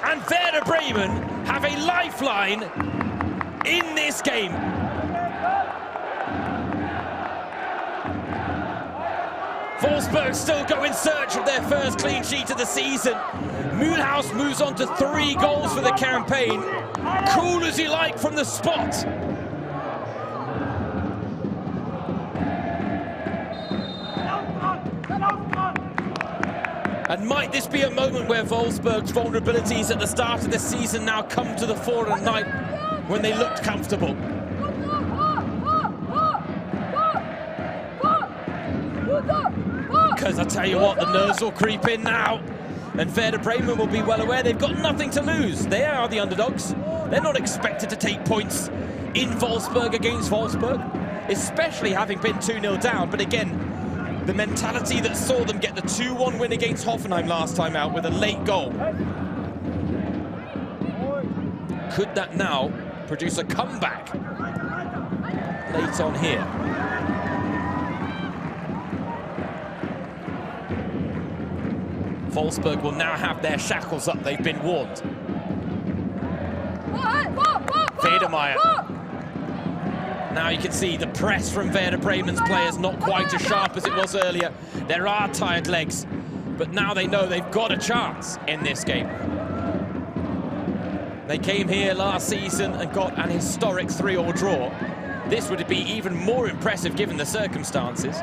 and Werder Bremen have a lifeline in this game. Wolfsburg still go in search of their first clean sheet of the season. Mühlhaus moves on to 3 goals for the campaign. Cool as you like from the spot. And might this be a moment where Wolfsburg's vulnerabilities at the start of the season now come to the fore at night when they looked comfortable? Because I tell you what, the nerves will creep in now. And Werder Bremen will be well aware they've got nothing to lose. They are the underdogs. They're not expected to take points in Wolfsburg against Wolfsburg, especially having been 2-0 down. But again, the mentality that saw them get the 2-1 win against Hoffenheim last time out with a late goal. Could that now produce a comeback late on here? Wolfsburg will now have their shackles up. They've been warned. Federmeyer. Now you can see the press from Werder Bremen's players not quite as sharp as it was earlier. There are tired legs, but now they know they've got a chance in this game. They came here last season and got an historic 3-3 draw. This would be even more impressive given the circumstances.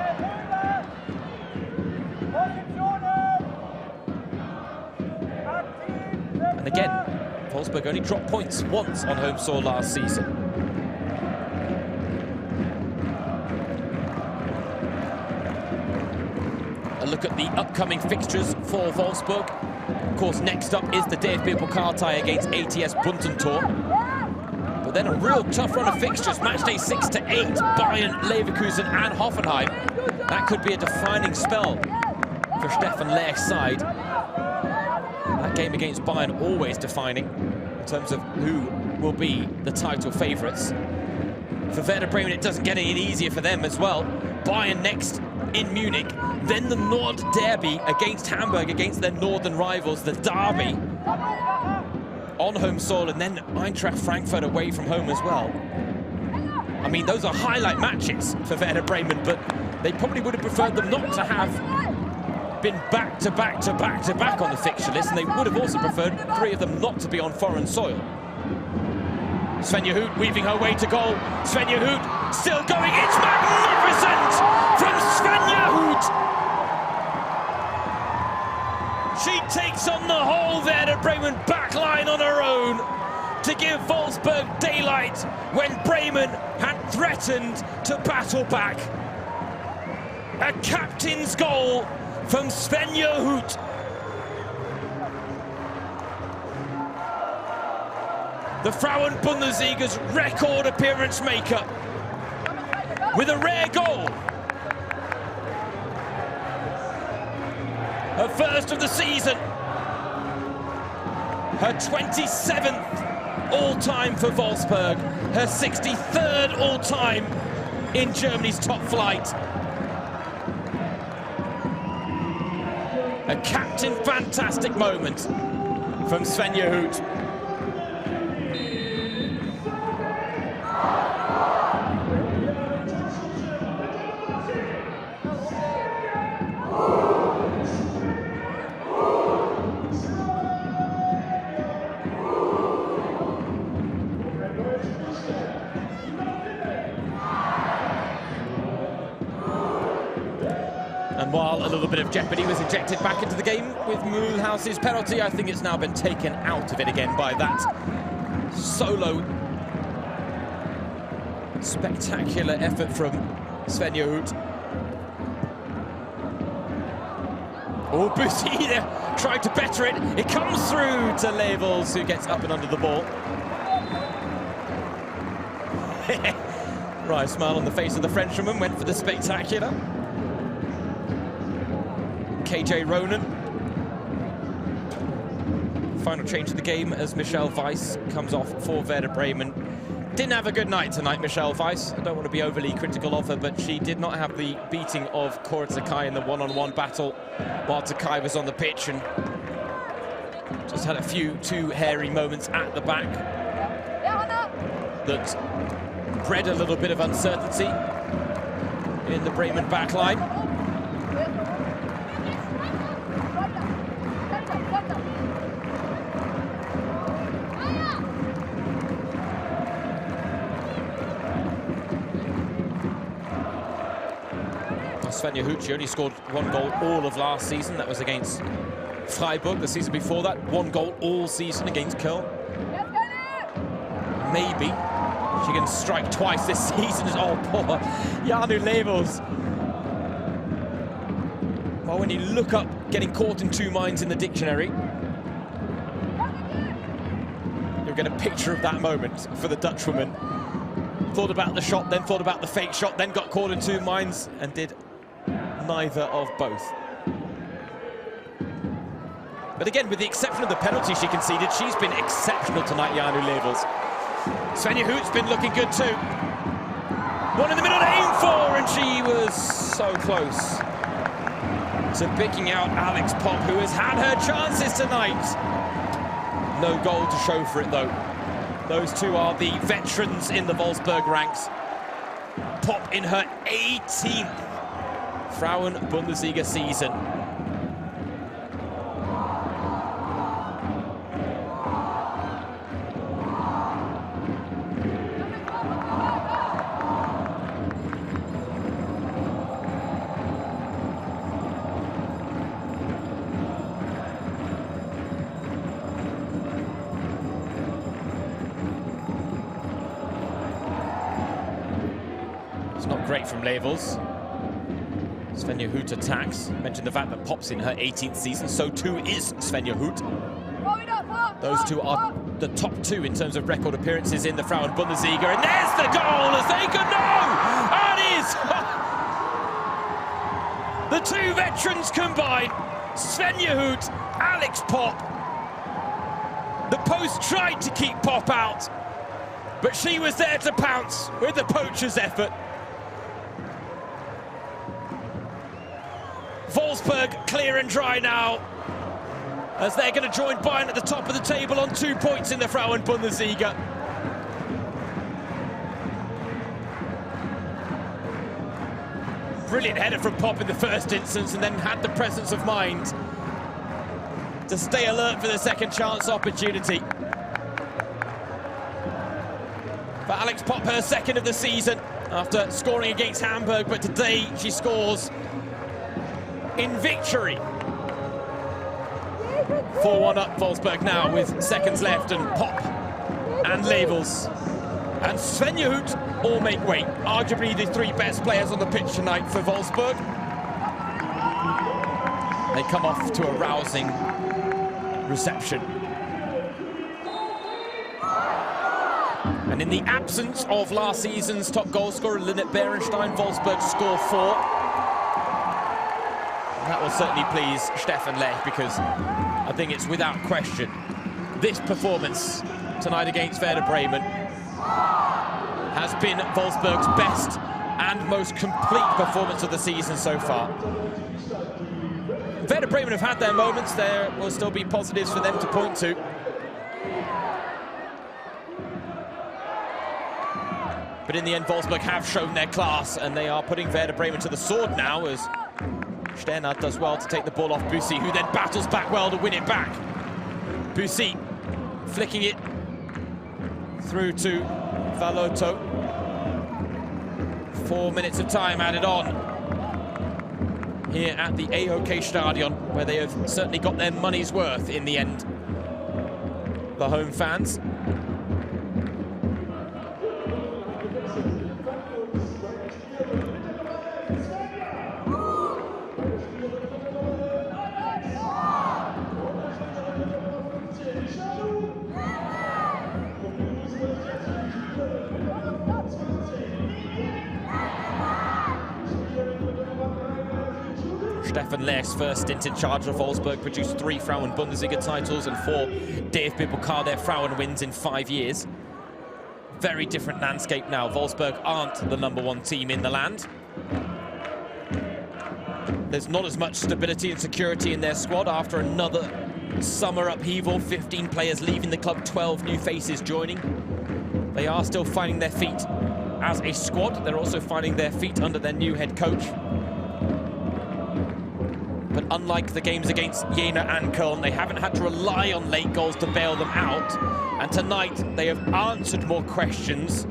And again, Wolfsburg only dropped points once on home soil last season. A look at the upcoming fixtures for Wolfsburg. Of course, next up is the DFB Pokal tie against ATS Buntentor. But then a real tough run of fixtures. Matchday 6-8, Bayern, Leverkusen and Hoffenheim. That could be a defining spell for Stefan Lech's side. That game against Bayern always defining in terms of who will be the title favourites. For Werder Bremen, it doesn't get any easier for them as well. Bayern next in Munich, then the Nord Derby against Hamburg, against their northern rivals, the Derby. on home soil, and then Eintracht Frankfurt away from home as well. I mean, those are highlight matches for Werder Bremen, but they probably would have preferred them not to have been back to back to back to back on the fixture list, and they would have also preferred 3 of them not to be on foreign soil. Svenja Hoot weaving her way to goal. Svenja Hoot still going. It's magnificent from Svenja Hoot. She takes on the whole Werder Bremen backline on her own to give Wolfsburg daylight when Bremen had threatened to battle back. A captain's goal from Svenja Hoot. The Frauen-Bundesliga's record appearance maker with a rare goal. Her first of the season. Her 27th all-time for Wolfsburg. Her 63rd all-time in Germany's top flight. A captain fantastic moment from Svenja Hoot. And while a little bit of jeopardy was injected back into the game with Mulhouse's penalty, I think it's now been taken out of it again by that solo spectacular effort from Svenja Hoot. Oh, Bussy there trying to better it. It comes through to Levels, who gets up and under the ball. Right, smile on the face of the Frenchwoman, went for the spectacular. KJ Ronan. Final change of the game as Michelle Weiss comes off for Werder Bremen. Didn't have a good night tonight, Michelle Weiss. I don't want to be overly critical of her, but she did not have the beating of Cora Takai in the one-on-one battle while Takai was on the pitch, and just had a few too hairy moments at the back that bred a little bit of uncertainty in the Bremen backline. Svenja Hoot, she only scored 1 goal all of last season. That was against Freiburg the season before that. 1 goal all season against Köln. Maybe she can strike twice this season. Oh, poor Janu Levels. Well, when you look up getting caught in 2 minds in the dictionary, you'll get a picture of that moment for the Dutchwoman. Thought about the shot, then thought about the fake shot, then got caught in 2 minds and did neither of both. But again, with the exception of the penalty she conceded, she's been exceptional tonight, Janu Levels. Svenja Hoot's been looking good too. One in the middle to aim for, and she was so close to picking out Alex Popp, who has had her chances tonight. No goal to show for it though. Those two are the veterans in the Wolfsburg ranks. Popp in her 18th Frauen-Bundesliga season. It's not great from Levels. Svenja Hoot attacks. Mentioned the fact that Popp's in her 18th season, so too is Svenja Hoot. Those two are the top 2 in terms of record appearances in the Frauen-Bundesliga, and there's the goal as they go, no! And is! The 2 veterans combine. Svenja Hoot, Alex Popp. The post tried to keep Popp out, but she was there to pounce with the poacher's effort. Wolfsburg clear and dry now. as they're going to join Bayern at the top of the table on 2 points in the Frauen-Bundesliga. Brilliant header from Pop in the first instance, and then had the presence of mind to stay alert for the second chance opportunity. For Alex Pop, her second of the season after scoring against Hamburg, but today she scores in victory. 4-1 up Wolfsburg now with seconds left, and Pop and Labels and Svenjehut all make way. Arguably the 3 best players on the pitch tonight for Wolfsburg. They come off to a rousing reception. And in the absence of last season's top goal scorer, Linnet Berenstein, Wolfsburg score 4. That will certainly please Stefan Lech, because I think it's without question this performance tonight against Werder Bremen has been Wolfsburg's best and most complete performance of the season so far. Werder Bremen have had their moments. There will still be positives for them to point to. But in the end, Wolfsburg have shown their class, and they are putting Werder Bremen to the sword now, as Sternad does well to take the ball off Bussi, who then battles back well to win it back. Bussi flicking it through to Valotto. 4 minutes of time added on here at the AOK Stadion, where they have certainly got their money's worth in the end, the home fans. Stefan Lech's first stint in charge of Wolfsburg produced 3 Frauen-Bundesliga titles and 4 DFB Pokal der Frauen wins in 5 years. Very different landscape now. Wolfsburg aren't the #1 team in the land. There's not as much stability and security in their squad after another summer upheaval. 15 players leaving the club, 12 new faces joining. They are still finding their feet as a squad. They're also finding their feet under their new head coach. But unlike the games against Jena and Köln, they haven't had to rely on late goals to bail them out. And tonight, they have answered more questions.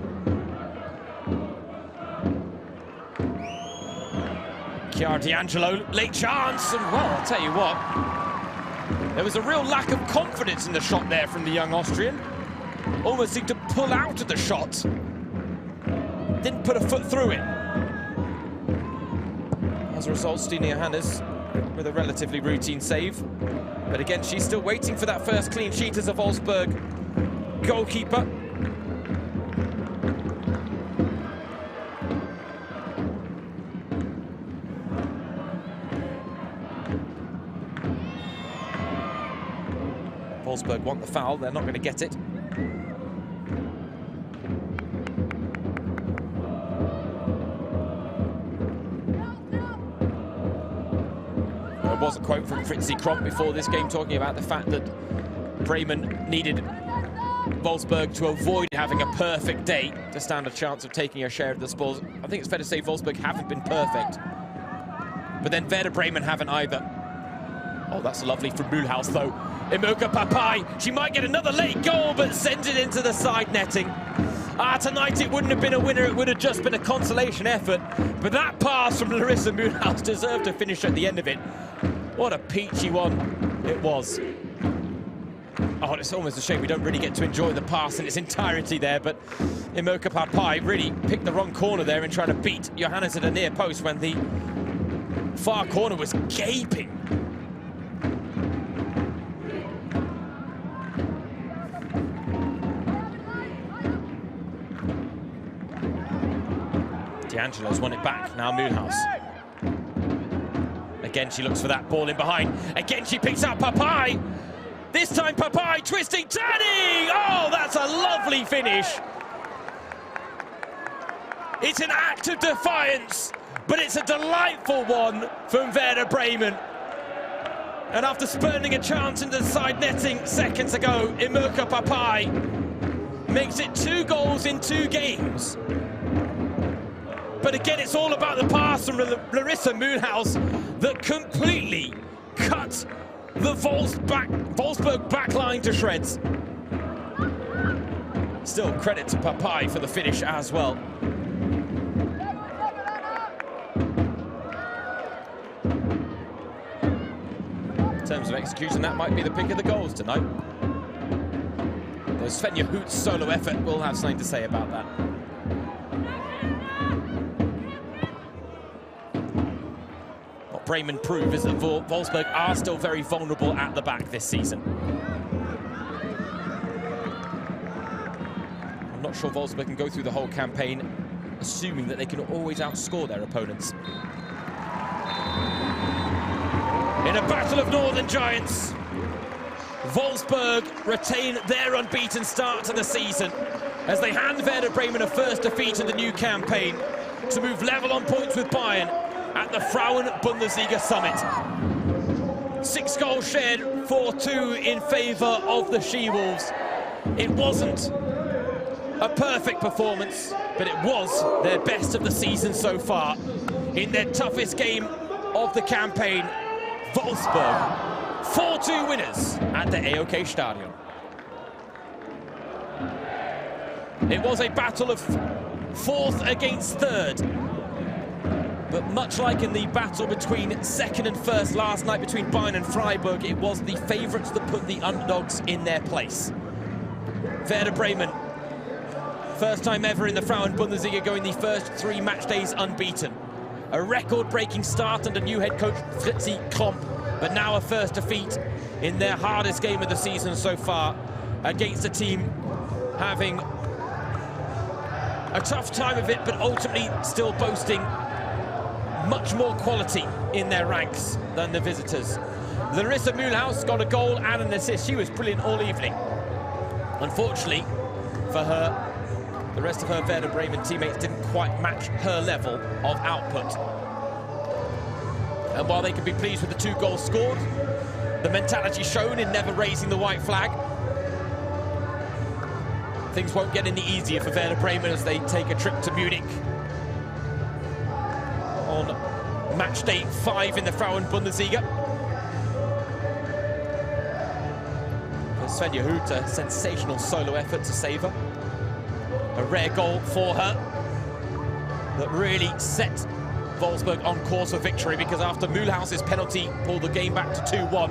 Chiara D'Angelo, late chance, and well, I'll tell you what, there was a real lack of confidence in the shot there from the young Austrian. Almost seemed to pull out of the shot. Didn't put a foot through it. As a result, Stine Johannes with a relatively routine save. But again, she's still waiting for that first clean sheet as a Wolfsburg goalkeeper. Wolfsburg want the foul, they're not going to get it. There was a quote from Fritzi Kromp before this game talking about the fact that Bremen needed Wolfsburg to avoid having a perfect day to stand a chance of taking a share of the spoils. I think it's fair to say Wolfsburg haven't been perfect. But then Werder Bremen haven't either. Oh, that's lovely from Mühlhaus, though. Imoka Papai, she might get another late goal, but sends it into the side netting. Tonight it wouldn't have been a winner, it would have just been a consolation effort. But that pass from Larissa Mühlhaus deserved to finish at the end of it. What a peachy one it was. Oh, it's almost a shame we don't really get to enjoy the pass in its entirety there, but Imoka Papai really picked the wrong corner there in trying to beat Johannes at a near post when the far corner was gaping. D'Angelo's won it back, now Mühlhaus. Again, she looks for that ball in behind. Again, she picks out Papai. This time Papai twisting, turning! Oh, that's a lovely finish. It's an act of defiance, but it's a delightful one from Werder Bremen. And after spurning a chance into the side netting seconds ago, Emeka Papai makes it 2 goals in 2 games. But again, it's all about the pass from Larissa Mühlhaus that completely cut the Wolfsburg backline to shreds. Still credit to Papai for the finish as well. In terms of execution, that might be the pick of the goals tonight. Though Svenja Hoot's solo effort will have something to say about that. What Bremen prove is that Wolfsburg are still very vulnerable at the back this season. I'm not sure Wolfsburg can go through the whole campaign assuming that they can always outscore their opponents. In a battle of Northern Giants, Wolfsburg retain their unbeaten start to the season as they hand Werder Bremen a first defeat in the new campaign to move level on points with Bayern at the Frauen-Bundesliga summit. 6 goals shared, 4-2 in favour of the She-Wolves. It wasn't a perfect performance, but it was their best of the season so far. In their toughest game of the campaign, Wolfsburg, 4-2 winners at the AOK Stadion. It was a battle of 4th against 3rd. But much like in the battle between 2nd and 1st last night between Bayern and Freiburg, it was the favourites that put the underdogs in their place. Werder Bremen, first time ever in the Frauen-Bundesliga, going the first 3 match days unbeaten. A record-breaking start under new head coach Fritzi Kromp, but now a first defeat in their hardest game of the season so far against a team having a tough time of it, but ultimately still boasting much more quality in their ranks than the visitors. Larissa Mühlhaus got a goal and an assist. She was brilliant all evening. Unfortunately for her, the rest of her Werder Bremen teammates didn't quite match her level of output. And while they can be pleased with the 2 goals scored, the mentality shown in never raising the white flag, things won't get any easier for Werder Bremen as they take a trip to Munich on match day 5 in the Frauen-Bundesliga. Svenja Hoot, a sensational solo effort to save her. A rare goal for her that really set Wolfsburg on course for victory, because after Mühlhaus's penalty pulled the game back to 2-1,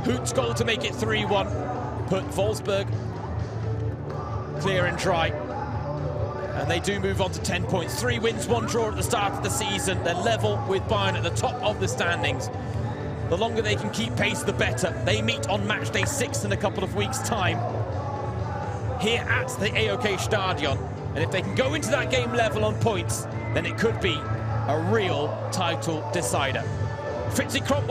Hoot's goal to make it 3-1 put Wolfsburg clear and dry. And they do move on to 10 points. 3 wins, 1 draw at the start of the season. They're level with Bayern at the top of the standings. The longer they can keep pace, the better. They meet on match day 6 in a couple of weeks' time here at the AOK Stadion. And if they can go into that game level on points, then it could be a real title decider. Fritzi Kromp